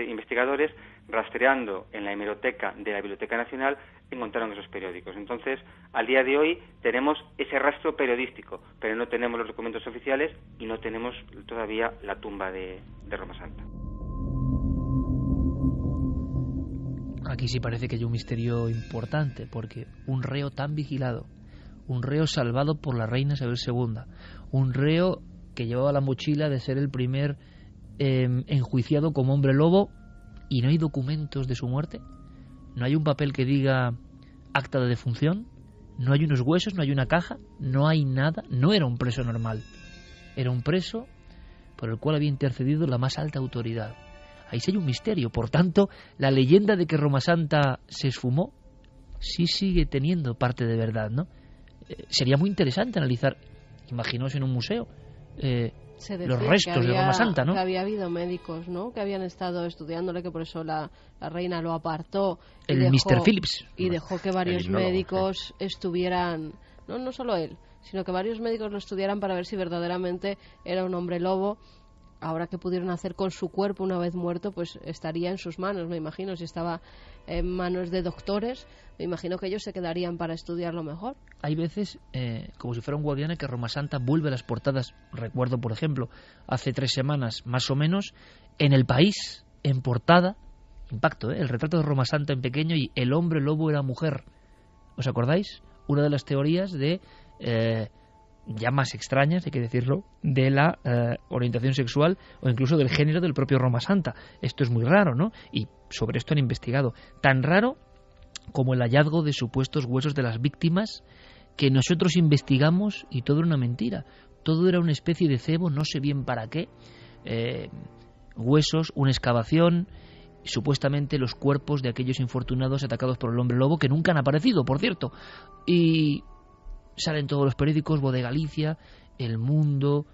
investigadores, rastreando en la hemeroteca de la Biblioteca Nacional, encontraron esos periódicos. Entonces, al día de hoy tenemos ese rastro periodístico, pero no tenemos los documentos oficiales y no tenemos todavía la tumba de Roma Santa. Aquí sí parece que hay un misterio importante, porque un reo tan vigilado, un reo salvado por la reina Isabel II, un reo que llevaba la mochila de ser el primer enjuiciado como hombre lobo, y no hay documentos de su muerte, no hay un papel que diga acta de defunción, no hay unos huesos, no hay una caja, no hay nada. No era un preso normal, era un preso por el cual había intercedido la más alta autoridad. Ahí sí hay un misterio. Por tanto, la leyenda de que Roma Santa se esfumó sí sigue teniendo parte de verdad, ¿no? Sería muy interesante analizar, imaginaos en un museo, los restos de Roma Santa, ¿no? Que había habido médicos, ¿no? Que habían estado estudiándole, que por eso la reina lo apartó. El Mr. Phillips. Y dejó que varios médicos estuvieran, no solo él, sino que varios médicos lo estudiaran para ver si verdaderamente era un hombre lobo. ahora qué pudieron hacer con su cuerpo una vez muerto, pues estaría en sus manos, me imagino. Si estaba en manos de doctores, me imagino que ellos se quedarían para estudiarlo mejor. Hay veces, como si fuera un Guadiana, que Roma Santa vuelve a las portadas. Recuerdo, por ejemplo, hace 3 semanas, más o menos, en El País, en portada, impacto, el retrato de Roma Santa en pequeño y el hombre lobo era mujer. ¿Os acordáis? Una de las teorías de... ya más extrañas, hay que decirlo, de la orientación sexual o incluso del género del propio Roma Santa. Esto es muy raro, ¿no? Y sobre esto han investigado. Tan raro como el hallazgo de supuestos huesos de las víctimas que nosotros investigamos y todo era una mentira. Todo era una especie de cebo, no sé bien para qué. Huesos, una excavación, supuestamente los cuerpos de aquellos infortunados atacados por el hombre lobo, que nunca han aparecido, por cierto. Y salen todos los periódicos, Voz de Galicia, El Mundo,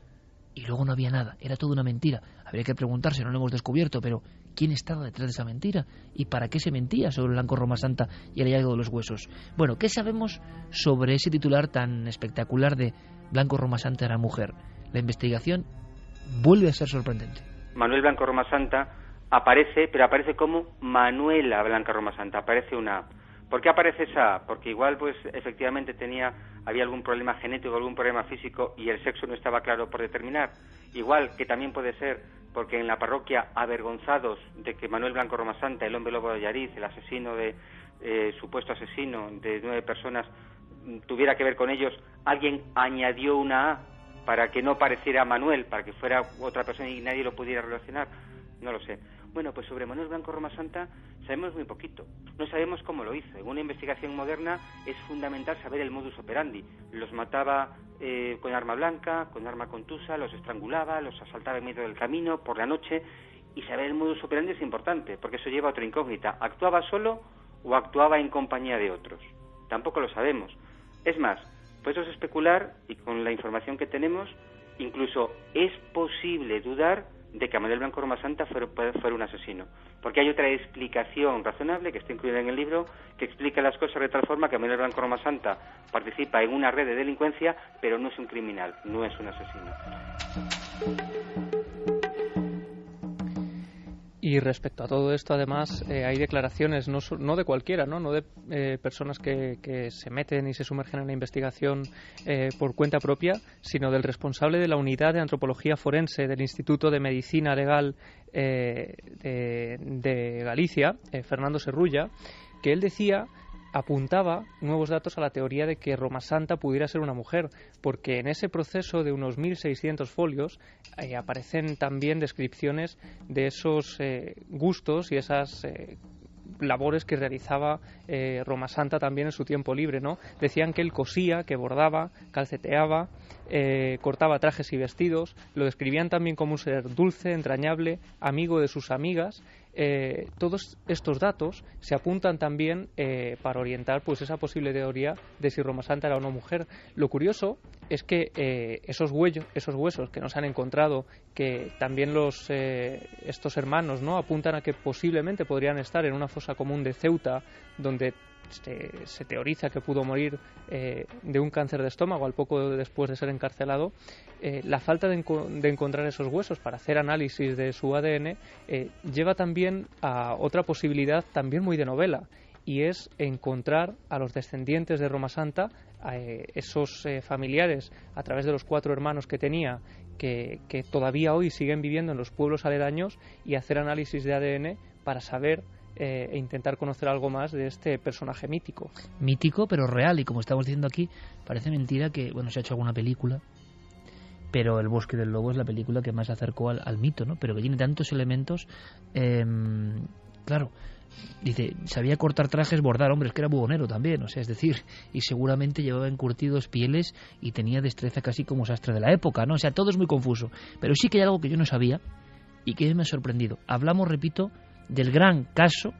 y luego no había nada, era toda una mentira. Habría que preguntarse, no lo hemos descubierto, pero ¿quién estaba detrás de esa mentira? ¿Y para qué se mentía sobre el blanco Roma Santa y el hallazgo de los huesos? Bueno, ¿qué sabemos sobre ese titular tan espectacular de Blanco Roma Santa era mujer? La investigación vuelve a ser sorprendente. Manuel Blanco Roma Santa aparece, pero aparece como Manuela Blanca Roma Santa, aparece una... ¿Por qué aparece esa? Porque igual, pues, efectivamente había algún problema genético, algún problema físico y el sexo no estaba claro por determinar. Igual que también puede ser porque en la parroquia, avergonzados de que Manuel Blanco Roma Santa, el hombre lobo de Allariz, el asesino supuesto asesino de 9 personas, tuviera que ver con ellos, alguien añadió una A para que no pareciera Manuel, para que fuera otra persona y nadie lo pudiera relacionar. No lo sé. Bueno, pues sobre Manuel Blanco Roma Santa sabemos muy poquito. No sabemos cómo lo hizo. En una investigación moderna es fundamental saber el modus operandi. Los mataba con arma blanca, con arma contusa, los estrangulaba, los asaltaba en medio del camino, por la noche. Y saber el modus operandi es importante, porque eso lleva a otra incógnita. ¿Actuaba solo o actuaba en compañía de otros? Tampoco lo sabemos. Es más, podemos especular, y con la información que tenemos, incluso es posible dudar de que Manuel Blanco Roma Santa fuera un asesino. Porque hay otra explicación razonable que está incluida en el libro que explica las cosas de tal forma que Manuel Blanco Roma Santa participa en una red de delincuencia, pero no es un criminal, no es un asesino. Y respecto a todo esto, además, hay declaraciones no de cualquiera, no de personas que se meten y se sumergen en la investigación por cuenta propia, sino del responsable de la unidad de antropología forense del Instituto de Medicina Legal de Galicia, Fernando Serrulla, que él apuntaba nuevos datos a la teoría de que Roma Santa pudiera ser una mujer, porque en ese proceso de unos 1.600 folios aparecen también descripciones de esos gustos y esas labores que realizaba Roma Santa también en su tiempo libre, ¿no? Decían que él cosía, que bordaba, calceteaba, cortaba trajes y vestidos. Lo describían también como un ser dulce, entrañable, amigo de sus amigas. Todos estos datos se apuntan también para orientar pues esa posible teoría de si Roma Santa era o no mujer. Lo curioso es que esos huesos que nos han encontrado, que también estos hermanos no apuntan a que posiblemente podrían estar en una fosa común de Ceuta, donde se teoriza que pudo morir de un cáncer de estómago al poco después de ser encarcelado. La falta de encontrar esos huesos para hacer análisis de su ADN lleva también a otra posibilidad también muy de novela, y es encontrar a los descendientes de Roma Santa, a esos familiares a través de los 4 hermanos que tenía, que todavía hoy siguen viviendo en los pueblos aledaños, y hacer análisis de ADN para saber e intentar conocer algo más de este personaje mítico. Mítico, pero real, y como estamos diciendo aquí, parece mentira que, bueno, se ha hecho alguna película, pero El Bosque del Lobo es la película que más se acercó al mito, ¿no? Pero que tiene tantos elementos, claro, dice, sabía cortar trajes, bordar, hombre, es que era buhonero también, o sea, es decir, y seguramente llevaba encurtidos pieles y tenía destreza casi como sastre de la época, ¿no? O sea, todo es muy confuso, pero sí que hay algo que yo no sabía y que me ha sorprendido. Hablamos, repito, del gran caso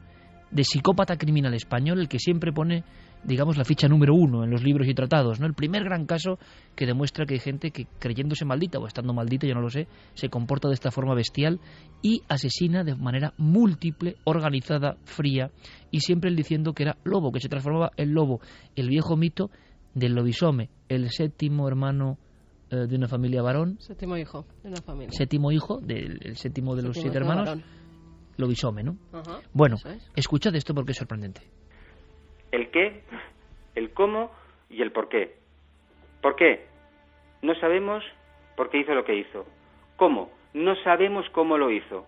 de psicópata criminal español, el que siempre pone, digamos, la ficha número 1 en los libros y tratados, ¿no? El primer gran caso que demuestra que hay gente que, creyéndose maldita o estando maldita, yo no lo sé, se comporta de esta forma bestial y asesina de manera múltiple, organizada, fría, y siempre él diciendo que era lobo, que se transformaba en lobo, el viejo mito del lobisome, el 7º hermano de una familia varón. Séptimo hijo de una familia. Séptimo hijo, el séptimo de los 7 hermanos. Varón. Lobisome, ¿no? Ajá, bueno, escuchad esto porque es sorprendente. El qué, el cómo y el por qué. ¿Por qué? No sabemos por qué hizo lo que hizo. ¿Cómo? No sabemos cómo lo hizo.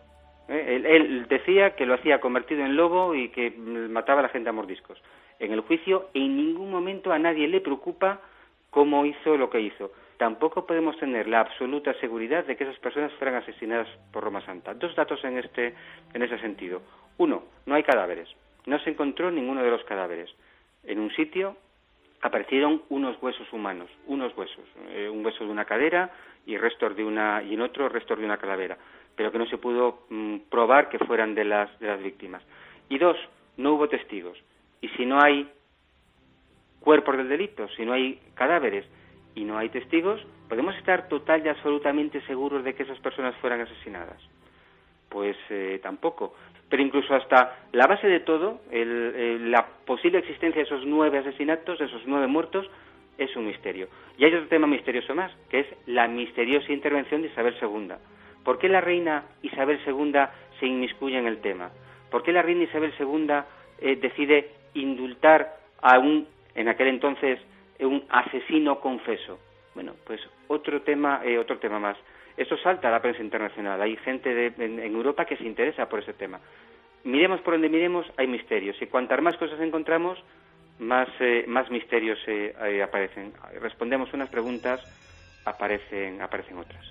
Él decía que lo hacía convertido en lobo y que mataba a la gente a mordiscos. En el juicio en ningún momento a nadie le preocupa cómo hizo lo que hizo. Tampoco podemos tener la absoluta seguridad de que esas personas fueran asesinadas por Roma Santa. 2 datos en ese sentido. 1, no hay cadáveres. No se encontró ninguno de los cadáveres. En un sitio aparecieron unos huesos humanos, un hueso de una cadera y en otro restos de una calavera, pero que no se pudo probar que fueran de las víctimas. Y 2, no hubo testigos. Y si no hay cuerpos del delito, si no hay cadáveres y no hay testigos, ¿podemos estar total y absolutamente seguros de que esas personas fueran asesinadas? Pues tampoco. Pero incluso hasta la base de todo, la posible existencia de esos 9 asesinatos, de esos 9 muertos, es un misterio. Y hay otro tema misterioso más, que es la misteriosa intervención de Isabel II. ¿Por qué la reina Isabel II se inmiscuye en el tema? ¿Por qué la reina Isabel II decide indultar a en aquel entonces, un asesino confeso? Bueno, pues otro tema más. Eso salta a la prensa internacional. Hay gente en Europa que se interesa por ese tema. Miremos por donde miremos, hay misterios. Y cuantas más cosas encontramos, más misterios aparecen. Respondemos unas preguntas, aparecen otras.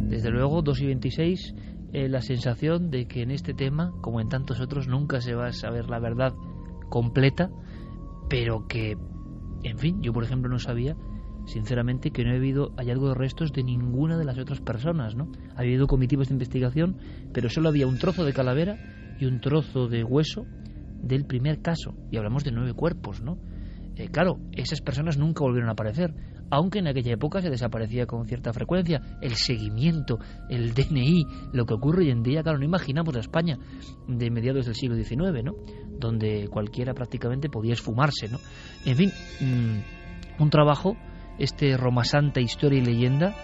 Desde luego, 2:26, la sensación de que en este tema, como en tantos otros, nunca se va a saber la verdad completa, pero que, en fin, yo por ejemplo no sabía, sinceramente, que no ha habido hallazgo de restos de ninguna de las otras personas, ¿no? Ha habido comitivas de investigación, pero solo había un trozo de calavera y un trozo de hueso del primer caso, y hablamos de 9 cuerpos, ¿no? Claro, esas personas nunca volvieron a aparecer, aunque en aquella época se desaparecía con cierta frecuencia. El seguimiento, el DNI, lo que ocurre hoy en día, claro, no imaginamos la España de mediados del siglo XIX, ¿no? Donde cualquiera prácticamente podía esfumarse, ¿no? En fin, un trabajo, Roma Santa, Historia y Leyenda,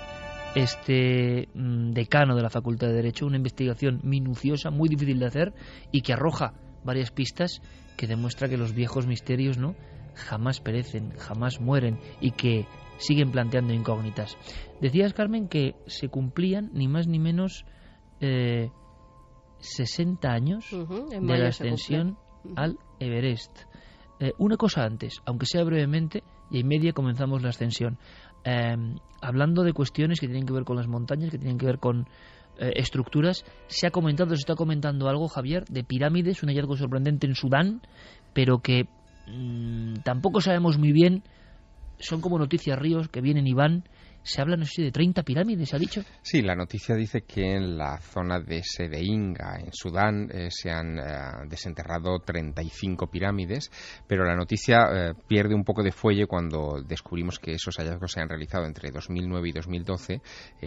decano de la Facultad de Derecho, una investigación minuciosa, muy difícil de hacer y que arroja varias pistas que demuestra que los viejos misterios, ¿no?, jamás perecen, jamás mueren y que siguen planteando incógnitas. Decías, Carmen, que se cumplían ni más ni menos 60 años de la ascensión al Everest. Una cosa antes, aunque sea brevemente, y en media comenzamos la ascensión. Hablando de cuestiones que tienen que ver con las montañas, que tienen que ver con estructuras, se está comentando algo, Javier, de pirámides, un hallazgo sorprendente en Sudán, pero que tampoco sabemos muy bien. Son como noticias ríos que vienen y van. Se habla, no sé, de 30 pirámides, ¿ha dicho? Sí, la noticia dice que en la zona de Sedeinga, en Sudán, se han desenterrado 35 pirámides, pero la noticia pierde un poco de fuelle cuando descubrimos que esos hallazgos se han realizado entre 2009 y 2012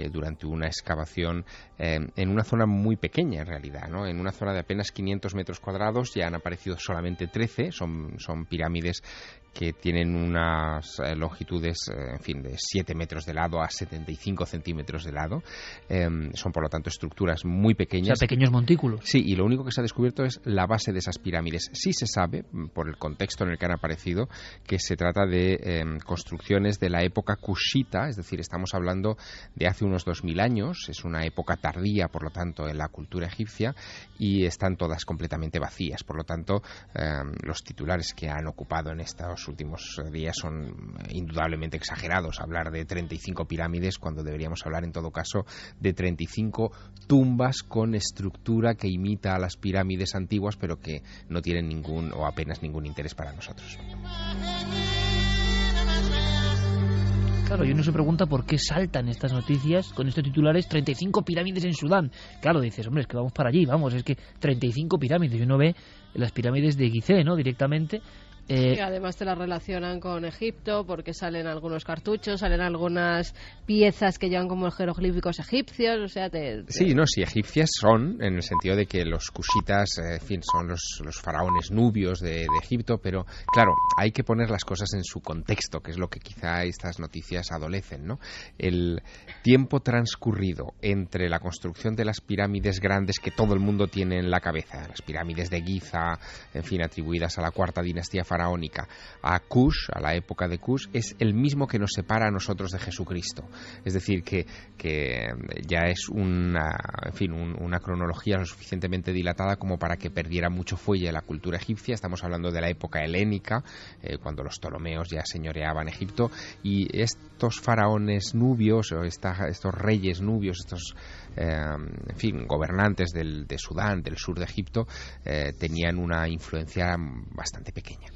durante una excavación en una zona muy pequeña, en realidad, ¿no? En una zona de apenas 500 metros cuadrados ya han aparecido solamente 13, son pirámides que tienen unas longitudes, en fin, de 7 metros de lado a 75 centímetros de lado. Son, por lo tanto, estructuras muy pequeñas. O sea, pequeños montículos. Sí, y lo único que se ha descubierto es la base de esas pirámides. Sí se sabe, por el contexto en el que han aparecido, que se trata de construcciones de la época cushita, es decir, estamos hablando de hace unos 2000 años, es una época tardía, por lo tanto, en la cultura egipcia, y están todas completamente vacías. Por lo tanto, los titulares que han ocupado en estos últimos días son indudablemente exagerados. Hablar de 35 pirámides cuando deberíamos hablar en todo caso de 35 tumbas con estructura que imita a las pirámides antiguas, pero que no tienen ningún o apenas ningún interés para nosotros. Claro, y uno se pregunta por qué saltan estas noticias con estos titulares: 35 pirámides en Sudán. Claro, dices, hombre, es que vamos para allí, vamos, es que 35 pirámides. Y uno ve las pirámides de Gizeh, ¿no?, directamente, Y además te la relacionan con Egipto porque salen algunos cartuchos, salen algunas piezas que llevan como jeroglíficos egipcios, o sea... Sí, no, sí, egipcias son, en el sentido de que los cushitas, en fin, son los faraones nubios de Egipto, pero claro, hay que poner las cosas en su contexto, que es lo que quizá estas noticias adolecen, ¿no? El tiempo transcurrido entre la construcción de las pirámides grandes que todo el mundo tiene en la cabeza, las pirámides de Giza, en fin, atribuidas a la cuarta dinastía faraónica, a Kush, a la época de Kush, es el mismo que nos separa a nosotros de Jesucristo. Es decir, que ya es una cronología lo suficientemente dilatada como para que perdiera mucho fuelle la cultura egipcia. Estamos hablando de la época helénica, cuando los ptolomeos ya señoreaban Egipto, y estos faraones nubios, o estos reyes nubios, estos gobernantes de Sudán, del sur de Egipto, tenían una influencia bastante pequeña.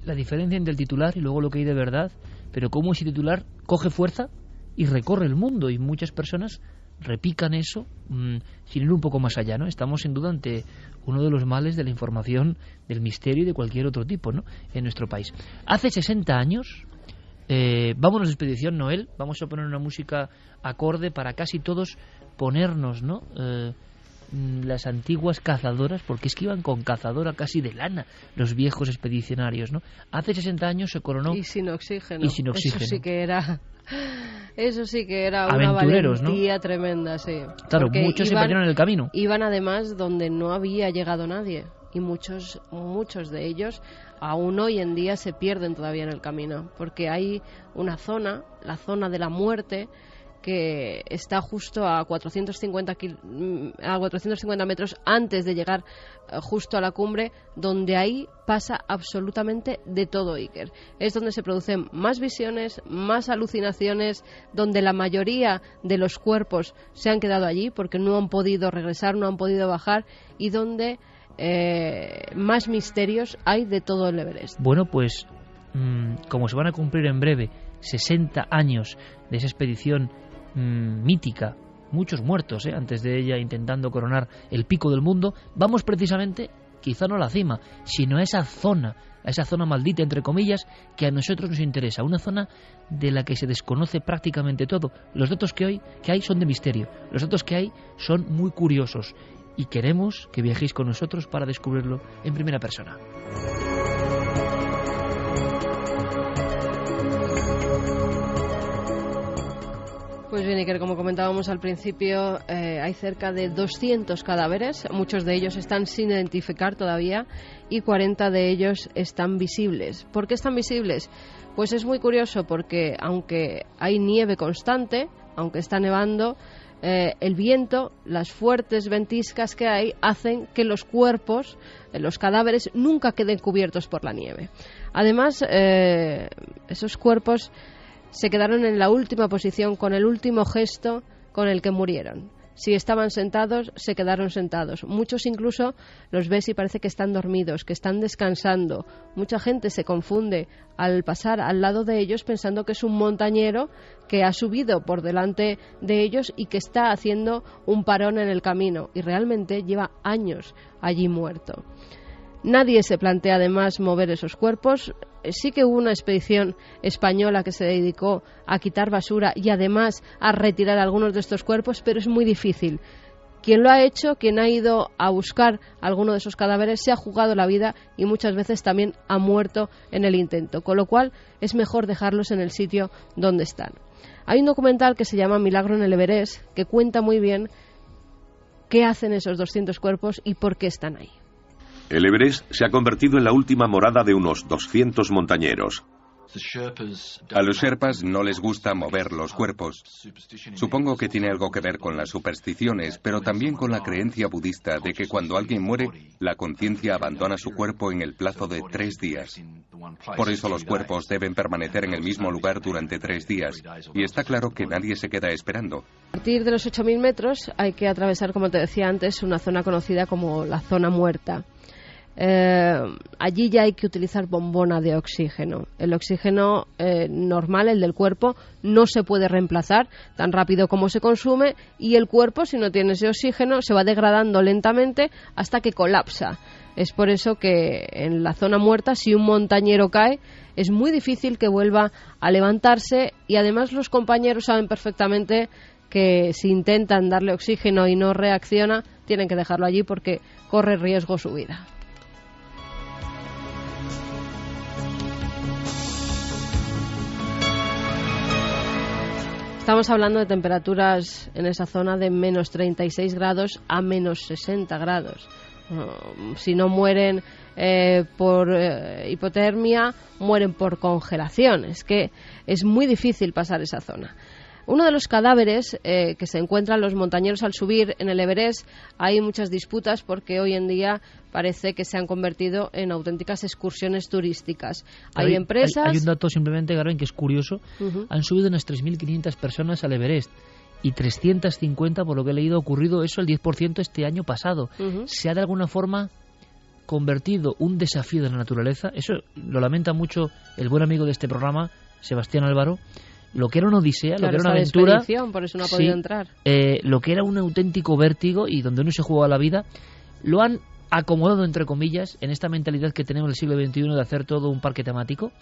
La diferencia entre el titular y luego lo que hay de verdad, pero cómo ese titular coge fuerza y recorre el mundo, y muchas personas repican eso sin ir un poco más allá, ¿no? Estamos sin duda ante uno de los males de la información, del misterio y de cualquier otro tipo, ¿no?, en nuestro país. Hace 60 años, vámonos de expedición, Noel, vamos a poner una música acorde para casi todos ponernos, ¿no?, las antiguas cazadoras, porque es que iban con cazadora casi de lana los viejos expedicionarios, ¿no? Hace 60 años se coronó. Y sin oxígeno. Eso sí que era una valentía, ¿no?, tremenda, sí. Claro, porque muchos se perdieron en el camino. Iban además donde no había llegado nadie, y muchos de ellos aún hoy en día se pierden todavía en el camino, porque hay una zona, la zona de la muerte, que está justo a 450 metros antes de llegar justo a la cumbre, donde ahí pasa absolutamente de todo, Iker. Es donde se producen más visiones, más alucinaciones, donde la mayoría de los cuerpos se han quedado allí porque no han podido regresar, no han podido bajar, y donde más misterios hay de todo el Everest. Bueno, pues como se van a cumplir en breve 60 años de esa expedición mítica, muchos muertos antes de ella intentando coronar el pico del mundo, vamos precisamente, quizá no a la cima, sino a esa zona maldita, entre comillas, que a nosotros nos interesa, una zona de la que se desconoce prácticamente todo. Los datos que hay son de misterio, los datos que hay son muy curiosos, y queremos que viajéis con nosotros para descubrirlo en primera persona. Pues bien, Iker, como comentábamos al principio, hay cerca de 200 cadáveres, muchos de ellos están sin identificar todavía, y 40 de ellos están visibles. ¿Por qué están visibles? Pues es muy curioso, porque aunque hay nieve constante, aunque está nevando, el viento, las fuertes ventiscas que hay, hacen que los cuerpos, los cadáveres, nunca queden cubiertos por la nieve. Además, esos cuerpos se quedaron en la última posición, con el último gesto con el que murieron. Si estaban sentados, se quedaron sentados. Muchos incluso los ves y parece que están dormidos, que están descansando. Mucha gente se confunde al pasar al lado de ellos pensando que es un montañero que ha subido por delante de ellos y que está haciendo un parón en el camino, y realmente lleva años allí muerto. Nadie se plantea además mover esos cuerpos. Sí que hubo una expedición española que se dedicó a quitar basura y además a retirar algunos de estos cuerpos, pero es muy difícil. Quien lo ha hecho, quien ha ido a buscar alguno de esos cadáveres, se ha jugado la vida y muchas veces también ha muerto en el intento, con lo cual es mejor dejarlos en el sitio donde están. Hay un documental que se llama Milagro en el Everest, que cuenta muy bien qué hacen esos 200 cuerpos y por qué están ahí. El Everest se ha convertido en la última morada de unos 200 montañeros. A los sherpas no les gusta mover los cuerpos. Supongo que tiene algo que ver con las supersticiones, pero también con la creencia budista de que cuando alguien muere, la conciencia abandona su cuerpo en el plazo de 3 días. Por eso los cuerpos deben permanecer en el mismo lugar durante 3 días, y está claro que nadie se queda esperando. A partir de los 8.000 metros hay que atravesar, como te decía antes, una zona conocida como la zona muerta. allí ya hay que utilizar bombona de oxígeno. El oxígeno normal, el del cuerpo, no se puede reemplazar tan rápido como se consume, y el cuerpo, si no tiene ese oxígeno, se va degradando lentamente hasta que colapsa. Es por eso que en la zona muerta, si un montañero cae, es muy difícil que vuelva a levantarse, y además los compañeros saben perfectamente que si intentan darle oxígeno y no reacciona, tienen que dejarlo allí porque corre riesgo su vida. Estamos hablando de temperaturas en esa zona de menos 36 grados a menos 60 grados. Si no mueren por hipotermia, mueren por congelación. Es que es muy difícil pasar esa zona. Uno de los cadáveres que se encuentran los montañeros al subir en el Everest, hay muchas disputas porque hoy en día parece que se han convertido en auténticas excursiones turísticas. Hay empresas... Hay un dato simplemente, Carmen, que es curioso. Han subido unas 3.500 personas al Everest y 350, por lo que he leído, ha ocurrido eso el 10% este año pasado. Se ha de alguna forma convertido un desafío de la naturaleza. Eso lo lamenta mucho el buen amigo de este programa, Sebastián Álvaro. Lo que era una odisea, claro, lo que era una aventura, por eso no ha podido entrar. Lo que era un auténtico vértigo y donde uno se jugaba la vida, lo han acomodado, entre comillas, en esta mentalidad que tenemos en el siglo XXI de hacer todo un parque temático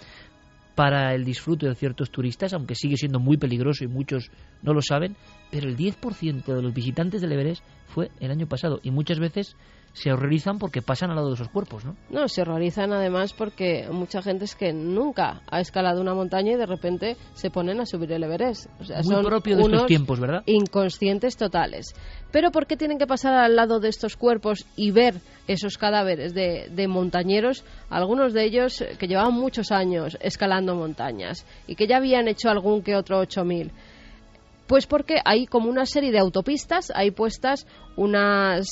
para el disfrute de ciertos turistas, aunque sigue siendo muy peligroso y muchos no lo saben, pero el 10% de los visitantes del Everest fue el año pasado, y muchas veces se horrorizan porque pasan al lado de esos cuerpos, ¿no? No, se horrorizan además porque mucha gente es que nunca ha escalado una montaña y de repente se ponen a subir el Everest. O sea, muy son propio de estos tiempos, ¿verdad? Inconscientes totales. Pero ¿por qué tienen que pasar al lado de estos cuerpos y ver esos cadáveres de montañeros? Algunos de ellos que llevaban muchos años escalando montañas y que ya habían hecho algún que otro 8000. Pues porque hay como una serie de autopistas, hay puestas unas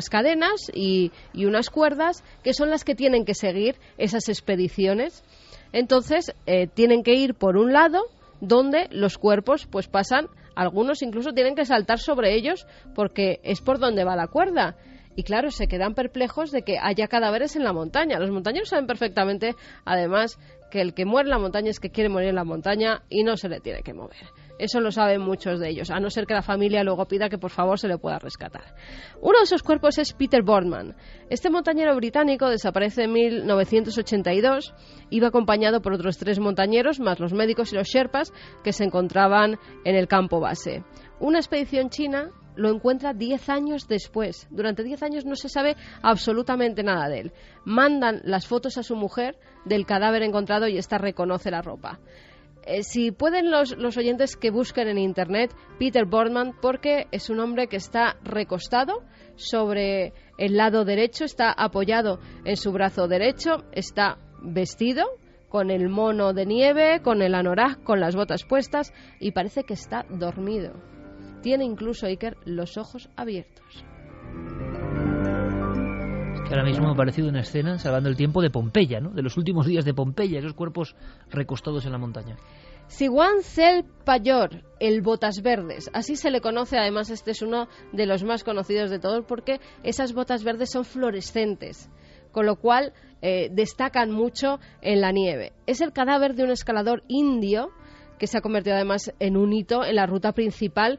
cadenas y unas cuerdas que son las que tienen que seguir esas expediciones. Entonces tienen que ir por un lado donde los cuerpos pues pasan, algunos incluso tienen que saltar sobre ellos porque es por donde va la cuerda. Y claro, se quedan perplejos de que haya cadáveres en la montaña. Los montañeros saben perfectamente, además, que el que muere en la montaña es que quiere morir en la montaña y no se le tiene que mover. Eso lo saben muchos de ellos, a no ser que la familia luego pida que por favor se le pueda rescatar. Uno de esos cuerpos es Peter Boardman. Este montañero británico desaparece en 1982, iba acompañado por otros 3 montañeros, más los médicos y los sherpas que se encontraban en el campo base. Una expedición china lo encuentra 10 años después. Durante 10 años no se sabe absolutamente nada de él. Mandan las fotos a su mujer del cadáver encontrado y ésta reconoce la ropa. Si pueden los oyentes que busquen en internet Peter Boardman, porque es un hombre que está recostado sobre el lado derecho, está apoyado en su brazo derecho, está vestido con el mono de nieve, con el anorak, con las botas puestas y parece que está dormido. Tiene incluso, Iker, los ojos abiertos. Que ahora mismo me ha parecido una escena, salvando el tiempo, de Pompeya, ¿no? De los últimos días de Pompeya, esos cuerpos recostados en la montaña. Siwan Cel Payor, el botas verdes, así se le conoce. Además, este es uno de los más conocidos de todos porque esas botas verdes son fluorescentes, con lo cual destacan mucho en la nieve. Es el cadáver de un escalador indio que se ha convertido además en un hito en la ruta principal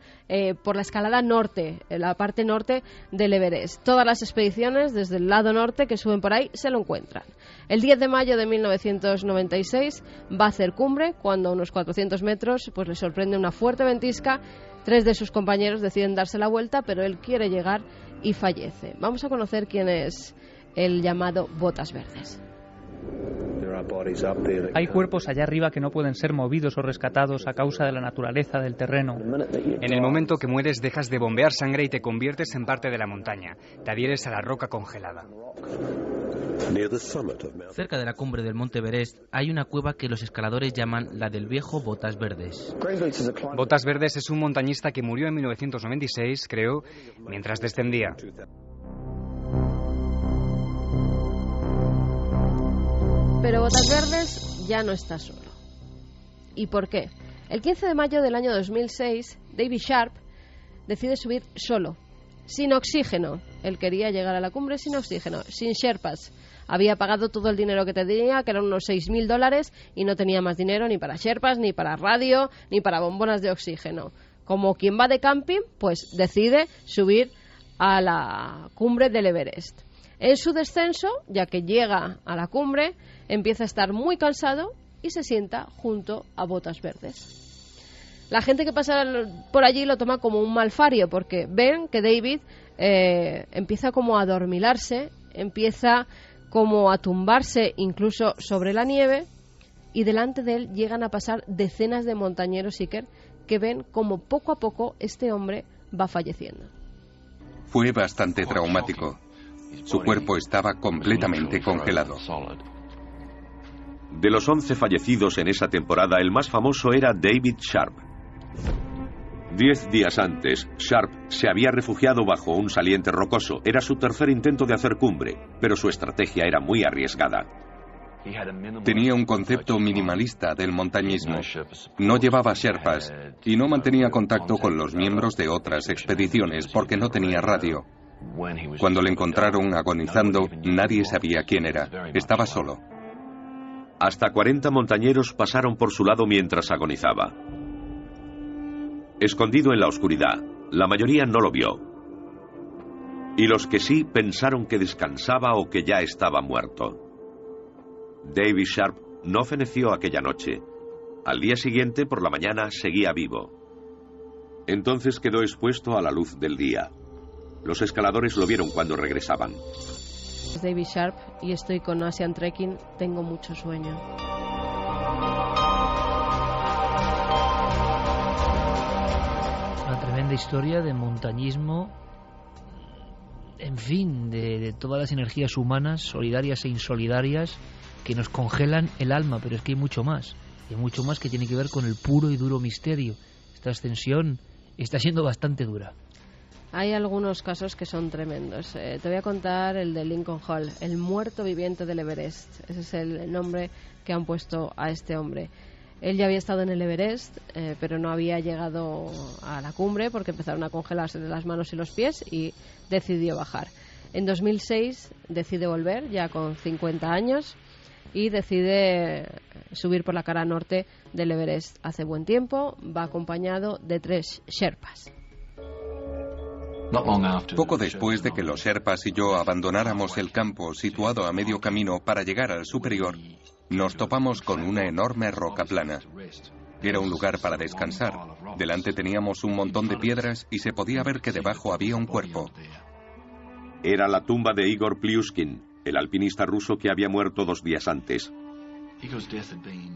por la escalada norte, en la parte norte del Everest. Todas las expediciones desde el lado norte que suben por ahí se lo encuentran. El 10 de mayo de 1996 va a hacer cumbre cuando a unos 400 metros pues le sorprende una fuerte ventisca. 3 de sus compañeros deciden darse la vuelta, pero él quiere llegar y fallece. Vamos a conocer quién es el llamado Botas Verdes. Hay cuerpos allá arriba que no pueden ser movidos o rescatados a causa de la naturaleza del terreno. En el momento que mueres dejas de bombear sangre y te conviertes en parte de la montaña. Te adhieres a la roca congelada. Cerca de la cumbre del Monte Everest hay una cueva que los escaladores llaman la del viejo Botas Verdes. Botas Verdes es un montañista que murió en 1996, creo, mientras descendía. Pero Botas Verdes ya no está solo. ¿Y por qué? El 15 de mayo del año 2006, David Sharp decide subir solo sin oxígeno. Él quería llegar a la cumbre sin oxígeno, sin Sherpas. Había pagado todo el dinero que tenía, que eran unos $6.000, y no tenía más dinero ni para Sherpas, ni para radio, ni para bombonas de oxígeno. Como quien va de camping, pues decide subir a la cumbre del Everest. En su descenso, ya que llega a la cumbre, empieza a estar muy cansado y se sienta junto a Botas Verdes. La gente que pasa por allí lo toma como un malfario, porque ven que David empieza como a adormilarse, empieza como a tumbarse incluso sobre la nieve, y delante de él llegan a pasar decenas de montañeros Iker que ven como poco a poco este hombre va falleciendo. Fue bastante traumático. Su cuerpo estaba completamente congelado. De los 11 fallecidos en esa temporada, el más famoso era David Sharp. 10 días antes, Sharp se había refugiado bajo un saliente rocoso. Era su tercer intento de hacer cumbre, pero su estrategia era muy arriesgada. Tenía un concepto minimalista del montañismo. No llevaba sherpas y no mantenía contacto con los miembros de otras expediciones porque no tenía radio. Cuando le encontraron agonizando, nadie sabía quién era. Estaba solo. Hasta 40 montañeros pasaron por su lado mientras agonizaba. Escondido en la oscuridad, la mayoría no lo vio. Y los que sí pensaron que descansaba o que ya estaba muerto. David Sharp no feneció aquella noche. Al día siguiente, por la mañana, seguía vivo. Entonces quedó expuesto a la luz del día. Los escaladores lo vieron cuando regresaban. David Sharp y estoy con Asian Trekking. Tengo mucho sueño. Una tremenda historia de montañismo, en fin, de todas las energías humanas, solidarias e insolidarias, que nos congelan el alma, pero es que hay mucho más. Y hay mucho más que tiene que ver con el puro y duro misterio. Esta ascensión está siendo bastante dura. Hay algunos casos que son tremendos. Te voy a contar el de Lincoln Hall, el muerto viviente del Everest. Ese es el nombre que han puesto a este hombre. Él ya había estado en el Everest, pero no había llegado a la cumbre porque empezaron a congelarse las manos y los pies y decidió bajar. En 2006 decide volver, ya con 50 años, y decide subir por la cara norte del Everest. Hace buen tiempo, va acompañado de 3 Sherpas. Poco después de que los Sherpas y yo abandonáramos el campo situado a medio camino para llegar al superior, nos topamos con una enorme roca plana. Era un lugar para descansar. Delante teníamos un montón de piedras y se podía ver que debajo había un cuerpo. Era la tumba de Igor Pliuskin, el alpinista ruso que había muerto 2 días antes.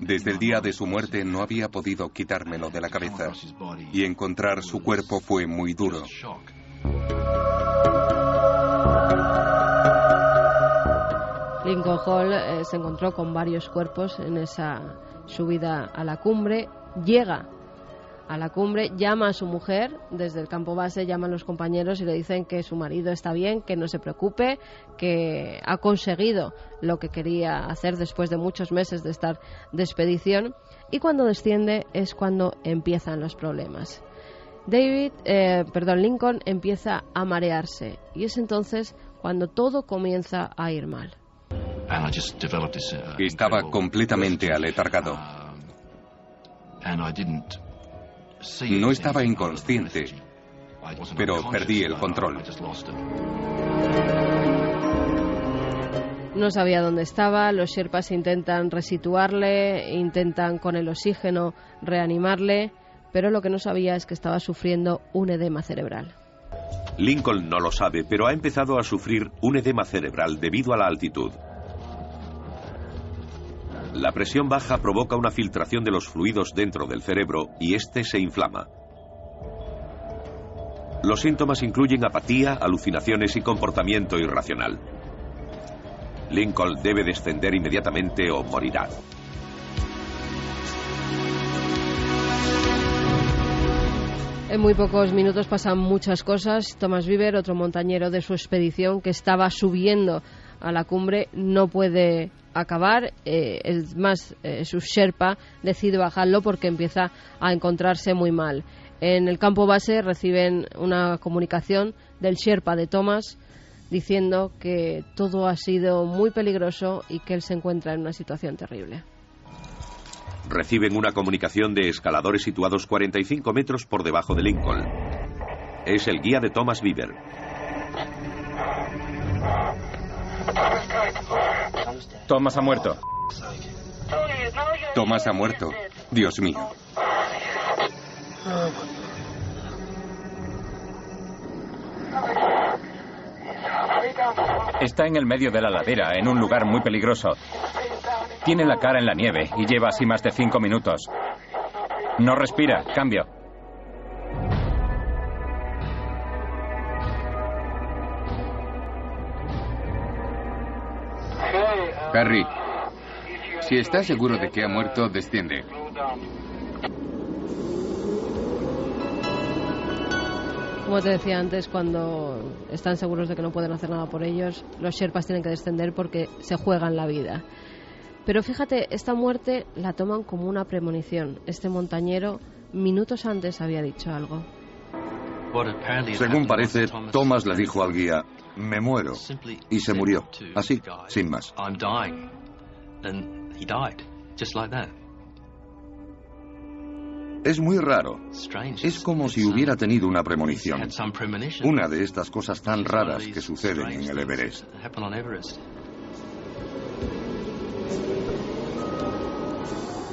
Desde el día de su muerte no había podido quitármelo de la cabeza, y encontrar su cuerpo fue muy duro. Lincoln Hall se encontró con varios cuerpos en esa subida a la cumbre. Llega a la cumbre, llama a su mujer desde el campo base, llaman a los compañeros y le dicen que su marido está bien, que no se preocupe, que ha conseguido lo que quería hacer después de muchos meses de estar de expedición, y cuando desciende es cuando empiezan los problemas. Lincoln empieza a marearse y es entonces cuando todo comienza a ir mal. Estaba completamente aletargado. No estaba inconsciente, pero perdí el control. No sabía dónde estaba, los Sherpas intentan resituarle, intentan con el oxígeno reanimarle, pero lo que no sabía es que estaba sufriendo un edema cerebral. Lincoln no lo sabe, pero ha empezado a sufrir un edema cerebral debido a la altitud. La presión baja provoca una filtración de los fluidos dentro del cerebro y este se inflama. Los síntomas incluyen apatía, alucinaciones y comportamiento irracional. Lincoln debe descender inmediatamente o morirá. En muy pocos minutos pasan muchas cosas. Thomas Bieber, otro montañero de su expedición que estaba subiendo a la cumbre, no puede acabar. Su Sherpa decide bajarlo porque empieza a encontrarse muy mal. En el campo base reciben una comunicación del Sherpa de Thomas diciendo que todo ha sido muy peligroso y que él se encuentra en una situación terrible. Reciben una comunicación de escaladores situados 45 metros por debajo de Lincoln. Es el guía de Thomas Beaver. Thomas ha muerto. Thomas ha muerto. Dios mío. Está en el medio de la ladera, en un lugar muy peligroso. Tiene la cara en la nieve y lleva así más de 5 minutos. No respira. Cambio. Harry, si estás seguro de que ha muerto, desciende. Como te decía antes, cuando están seguros de que no pueden hacer nada por ellos, los Sherpas tienen que descender porque se juegan la vida. Pero fíjate, esta muerte la toman como una premonición. Este montañero minutos antes había dicho algo. Según parece, Thomas le dijo al guía: me muero. Y se murió. Así, sin más. Es muy raro. Es como si hubiera tenido una premonición. Una de estas cosas tan raras que suceden en el Everest.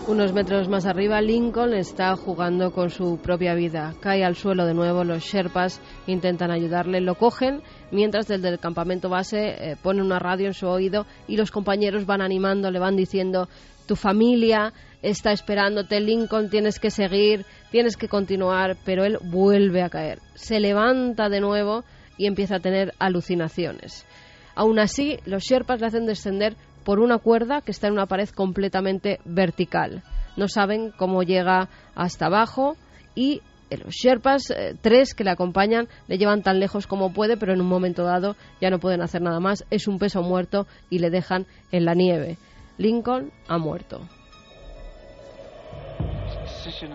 Unos metros más arriba, Lincoln está jugando con su propia vida. Cae al suelo de nuevo, los Sherpas intentan ayudarle, lo cogen, mientras desde el campamento base ponen una radio en su oído y los compañeros van animando, le van diciendo: tu familia está esperándote, Lincoln, tienes que seguir, tienes que continuar, pero él vuelve a caer. Se levanta de nuevo y empieza a tener alucinaciones. Aún así, los Sherpas le hacen descender por una cuerda que está en una pared completamente vertical. No saben cómo llega hasta abajo y los Sherpas, 3 que le acompañan, le llevan tan lejos como puede, pero en un momento dado ya no pueden hacer nada más. Es un peso muerto y le dejan en la nieve. Lincoln ha muerto.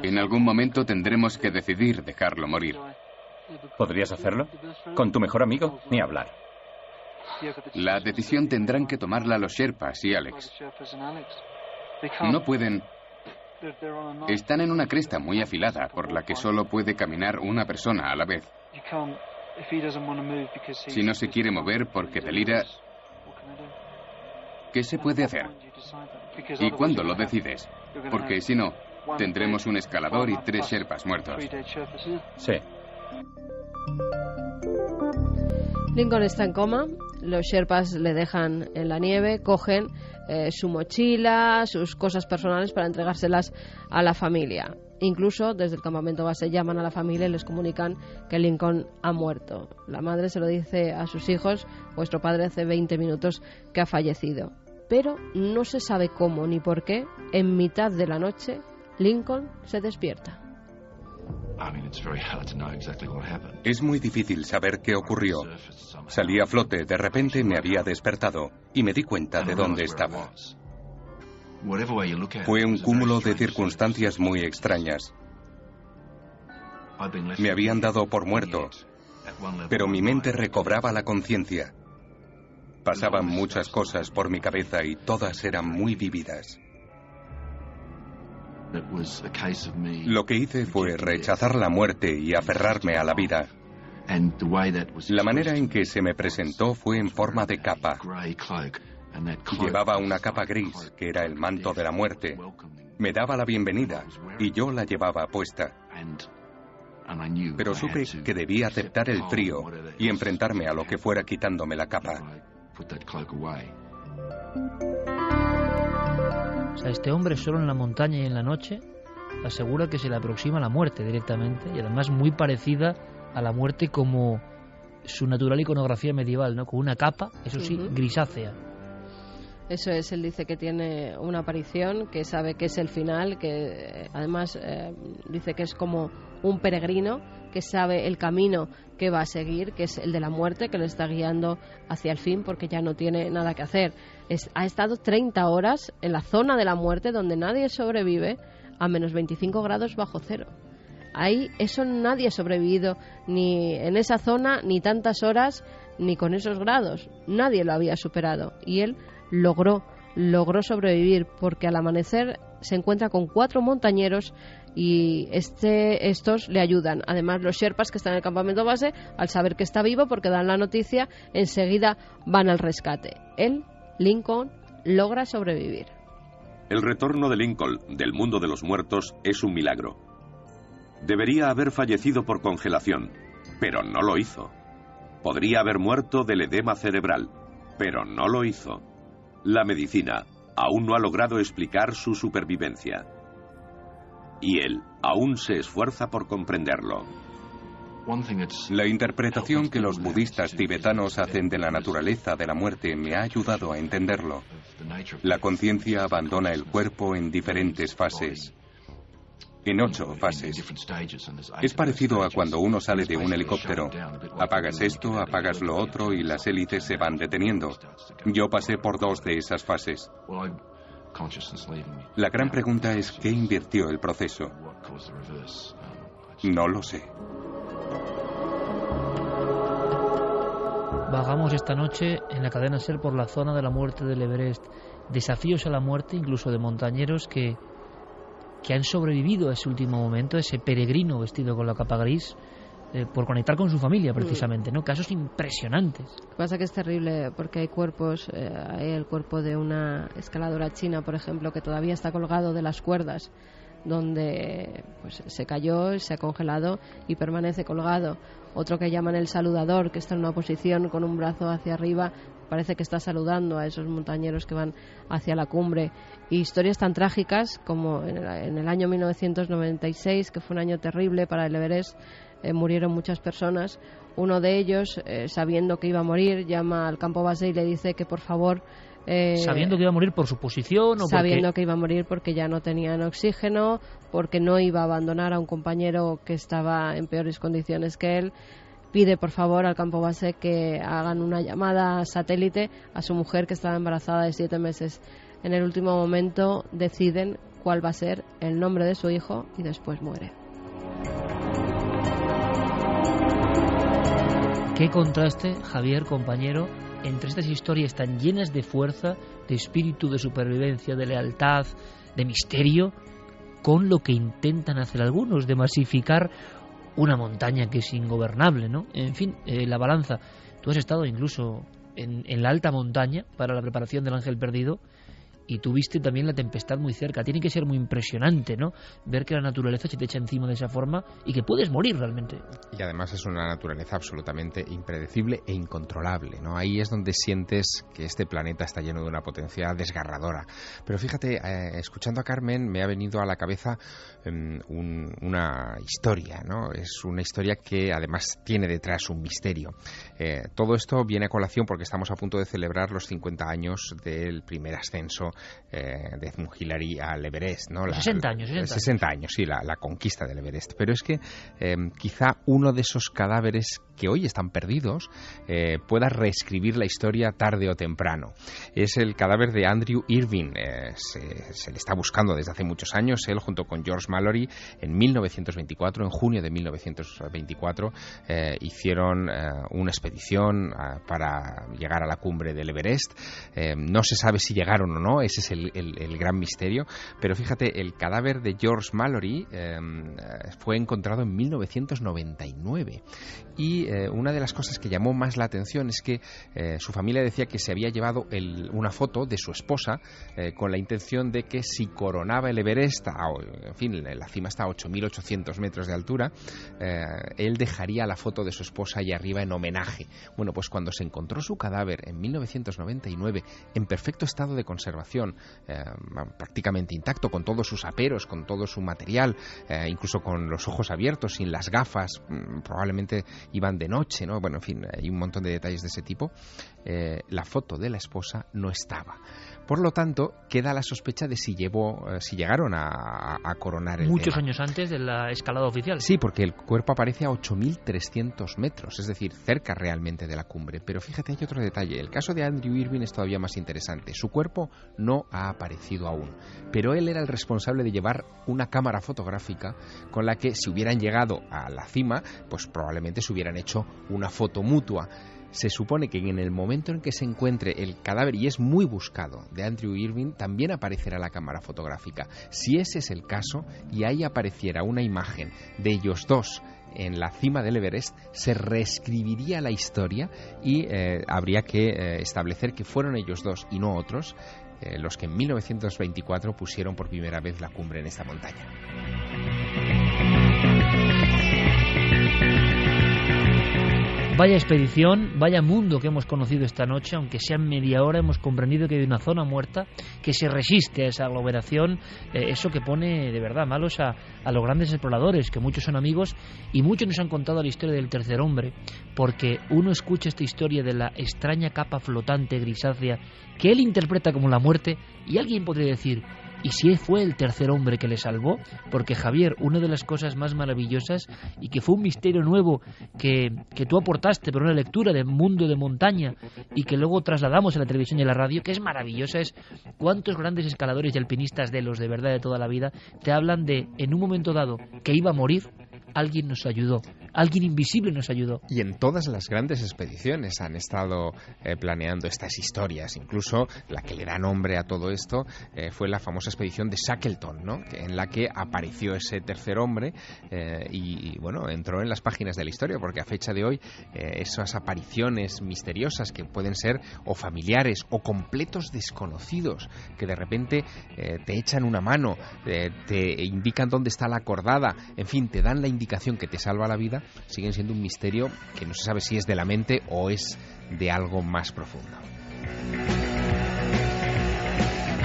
En algún momento tendremos que decidir dejarlo morir. ¿Podrías hacerlo? ¿Con tu mejor amigo? Ni hablar. La decisión tendrán que tomarla los Sherpas y Alex. No pueden... Están en una cresta muy afilada por la que solo puede caminar una persona a la vez. Si no se quiere mover porque delira, ¿qué se puede hacer? ¿Y cuándo lo decides? Porque si no, tendremos un escalador y 3 Sherpas muertos. Sí. Lincoln está en coma, los Sherpas le dejan en la nieve, cogen su mochila, sus cosas personales para entregárselas a la familia. Incluso desde el campamento base llaman a la familia y les comunican que Lincoln ha muerto. La madre se lo dice a sus hijos: vuestro padre hace 20 minutos que ha fallecido. Pero no se sabe cómo ni por qué, en mitad de la noche, Lincoln se despierta. Es muy difícil saber qué ocurrió. Salí a flote, de repente me había despertado y me di cuenta de dónde estaba. Fue un cúmulo de circunstancias muy extrañas. Me habían dado por muerto, pero mi mente recobraba la conciencia. Pasaban muchas cosas por mi cabeza y todas eran muy vívidas. Lo que hice fue rechazar la muerte y aferrarme a la vida. La manera en que se me presentó fue en forma de capa. Llevaba una capa gris, que era el manto de la muerte. Me daba la bienvenida y yo la llevaba puesta. Pero supe que debía aceptar el frío y enfrentarme a lo que fuera quitándome la capa. O sea, este hombre solo en la montaña y en la noche asegura que se le aproxima la muerte directamente, y además muy parecida a la muerte como su natural iconografía medieval, ¿no? Con una capa, eso sí, grisácea. Eso es, él dice que tiene una aparición, que sabe que es el final, que además dice que es como un peregrino, que sabe el camino que va a seguir, que es el de la muerte, que le está guiando hacia el fin porque ya no tiene nada que hacer. Ha estado 30 horas en la zona de la muerte donde nadie sobrevive a menos 25 grados bajo cero. Ahí eso nadie ha sobrevivido, ni en esa zona, ni tantas horas, ni con esos grados. Nadie lo había superado. Y él logró sobrevivir, porque al amanecer se encuentra con 4 montañeros y estos le ayudan. Además, los sherpas que están en el campamento base, al saber que está vivo, porque dan la noticia, enseguida van al rescate. Él, Lincoln, logra sobrevivir. El retorno de Lincoln del mundo de los muertos es un milagro. Debería haber fallecido por congelación, pero no lo hizo. Podría haber muerto del edema cerebral, pero no lo hizo. La medicina aún no ha logrado explicar su supervivencia. Y él aún se esfuerza por comprenderlo. La interpretación que los budistas tibetanos hacen de la naturaleza de la muerte me ha ayudado a entenderlo. La conciencia abandona el cuerpo en diferentes fases. En 8 fases. Es parecido a cuando uno sale de un helicóptero. Apagas esto, apagas lo otro y las hélices se van deteniendo. Yo pasé por 2 de esas fases. La gran pregunta es ¿qué invirtió el proceso? No lo sé. Vagamos esta noche en la cadena SER por la zona de la muerte del Everest. Desafíos a la muerte, incluso de montañeros que han sobrevivido a ese último momento, ese peregrino vestido con la capa gris, por conectar con su familia, precisamente, ¿no? Casos impresionantes. Lo que pasa que es terrible porque hay cuerpos, hay el cuerpo de una escaladora china, por ejemplo, que todavía está colgado de las cuerdas, donde pues se cayó, se ha congelado y permanece colgado. Otro que llaman el saludador, que está en una posición con un brazo hacia arriba, parece que está saludando a esos montañeros que van hacia la cumbre. Y historias tan trágicas como en el año 1996, que fue un año terrible para el Everest, murieron muchas personas. Uno de ellos, sabiendo que iba a morir, llama al campo base y le dice que por favor... ¿Sabiendo que iba a morir por su posición o sabiendo porque... que iba a morir porque ya no tenían oxígeno, porque no iba a abandonar a un compañero que estaba en peores condiciones que él, pide por favor al campo base que hagan una llamada satélite a su mujer, que estaba embarazada de 7 meses. En el último momento deciden cuál va a ser el nombre de su hijo y después muere. Qué contraste, Javier, compañero, entre estas historias tan llenas de fuerza, de espíritu de supervivencia, de lealtad, de misterio, con lo que intentan hacer algunos, de masificar una montaña que es ingobernable, ¿no? En fin, la balanza. Tú has estado incluso en la alta montaña para la preparación del Ángel Perdido y tuviste también la tempestad muy cerca. Tiene que ser muy impresionante, ¿no? Ver que la naturaleza se te echa encima de esa forma y que puedes morir realmente. Y además es una naturaleza absolutamente impredecible e incontrolable, ¿no? Ahí es donde sientes que este planeta está lleno de una potencia desgarradora. Pero fíjate, escuchando a Carmen me ha venido a la cabeza una historia, ¿no? Es una historia que además tiene detrás un misterio. Todo esto viene a colación porque estamos a punto de celebrar los 50 años del primer ascenso de Edmund Hillary al Everest, ¿no? 60 años. 60 años, sí, la conquista del Everest. Pero es que quizá uno de esos cadáveres que hoy están perdidos pueda reescribir la historia tarde o temprano. Es el cadáver de Andrew Irving. Se le está buscando desde hace muchos años. Él, junto con George Mallory, en 1924, en junio de 1924, hicieron una expedición para llegar a la cumbre del Everest. No se sabe si llegaron o no, ese es el gran misterio. Pero fíjate, el cadáver de George Mallory fue encontrado en 1999. Y una de las cosas que llamó más la atención es que su familia decía que se había llevado una foto de su esposa con la intención de que si coronaba el Everest, en fin, la cima está a 8.800 metros de altura, él dejaría la foto de su esposa ahí arriba en homenaje. Bueno, pues cuando se encontró su cadáver en 1999 en perfecto estado de conservación, prácticamente intacto, con todos sus aperos, con todo su material, incluso con los ojos abiertos, sin las gafas, probablemente iban de noche, ¿no? Bueno, en fin, hay un montón de detalles de ese tipo. La foto de la esposa no estaba. Por lo tanto, queda la sospecha de si llegaron a coronar el Muchos tema. años antes de la escalada oficial. Sí, porque el cuerpo aparece a 8.300 metros, es decir, cerca realmente de la cumbre. Pero fíjate, hay otro detalle. El caso de Andrew Irving es todavía más interesante. Su cuerpo no ha aparecido aún, pero él era el responsable de llevar una cámara fotográfica con la que, si hubieran llegado a la cima, pues probablemente se hubieran hecho una foto mutua. Se supone que en el momento en que se encuentre el cadáver, y es muy buscado, de Andrew Irving, también aparecerá la cámara fotográfica. Si ese es el caso, y ahí apareciera una imagen de ellos dos en la cima del Everest, se reescribiría la historia y habría que establecer que fueron ellos dos y no otros los que en 1924 pusieron por primera vez la cumbre en esta montaña. Vaya expedición, vaya mundo que hemos conocido esta noche, aunque sea en media hora hemos comprendido que hay una zona muerta que se resiste a esa aglomeración, eso que pone de verdad malos a los grandes exploradores, que muchos son amigos y muchos nos han contado la historia del tercer hombre, porque uno escucha esta historia de la extraña capa flotante grisácea que él interpreta como la muerte y alguien podría decir: ¿y si fue el tercer hombre que le salvó? Porque, Javier, una de las cosas más maravillosas y que fue un misterio nuevo que tú aportaste por una lectura de Mundo de Montaña y que luego trasladamos a la televisión y a la radio, que es maravillosa, es cuántos grandes escaladores y alpinistas de los de verdad de toda la vida te hablan de, en un momento dado, que iba a morir, alguien nos ayudó, alguien invisible nos ayudó. Y en todas las grandes expediciones han estado planeando estas historias. Incluso la que le da nombre a todo esto fue la famosa expedición de Shackleton, ¿no? En la que apareció ese tercer hombre y bueno, entró en las páginas de la historia, porque a fecha de hoy esas apariciones misteriosas que pueden ser o familiares o completos desconocidos, que de repente te echan una mano, te indican dónde está la cordada, en fin, te dan la indicación que te salva la vida, siguen siendo un misterio que no se sabe si es de la mente o es de algo más profundo.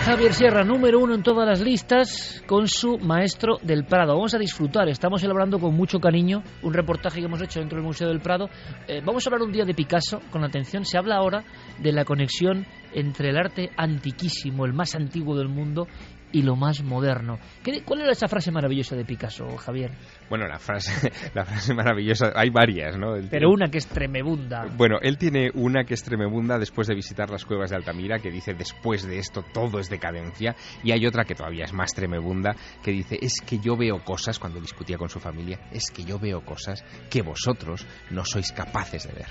Javier Sierra, número 1 en todas las listas, con su Maestro del Prado. Vamos a disfrutar, estamos elaborando con mucho cariño un reportaje que hemos hecho dentro del Museo del Prado. Vamos a hablar un día de Picasso, con atención. Se habla ahora de la conexión entre el arte antiquísimo, el más antiguo del mundo, y lo más moderno. ¿Cuál era esa frase maravillosa de Picasso, Javier? Bueno, la frase maravillosa, hay varias, ¿no? Pero una que es tremebunda. Bueno, él tiene una que es tremebunda después de visitar las cuevas de Altamira, que dice: después de esto todo es decadencia. Y hay otra que todavía es más tremebunda, que dice: es que yo veo cosas, cuando discutía con su familia, es que yo veo cosas que vosotros no sois capaces de ver.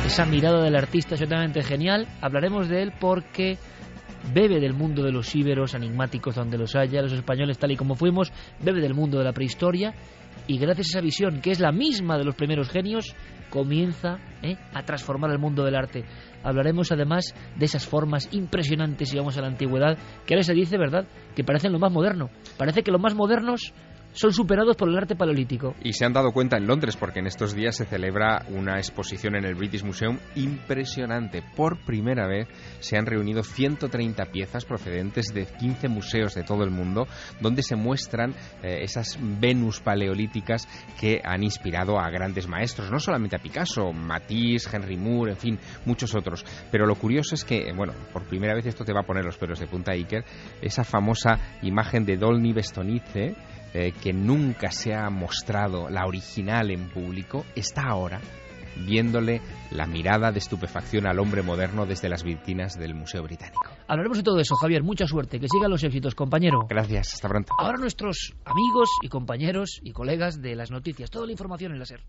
Esa mirada del artista es absolutamente genial. Hablaremos de él porque bebe del mundo de los íberos enigmáticos donde los haya, los españoles tal y como fuimos, bebe del mundo de la prehistoria y gracias a esa visión, que es la misma de los primeros genios, comienza a transformar el mundo del arte. Hablaremos además de esas formas impresionantes, si vamos a la antigüedad, que ahora se dice, ¿verdad?, que parecen lo más moderno. Parece que los más modernos son superados por el arte paleolítico. Y se han dado cuenta en Londres, porque en estos días se celebra una exposición en el British Museum impresionante. Por primera vez se han reunido 130 piezas procedentes de 15 museos de todo el mundo, donde se muestran esas Venus paleolíticas que han inspirado a grandes maestros, no solamente a Picasso, Matisse, Henry Moore, en fin, muchos otros. Pero lo curioso es que, bueno, por primera vez, esto te va a poner los pelos de punta, Iker, esa famosa imagen de Dolny Bestonice, que nunca se ha mostrado, la original en público, está ahora viéndole la mirada de estupefacción al hombre moderno desde las vitrinas del Museo Británico. Hablaremos de todo eso, Javier. Mucha suerte. Que sigan los éxitos, compañero. Gracias. Hasta pronto. Ahora nuestros amigos y compañeros y colegas de las noticias. Toda la información en la SER.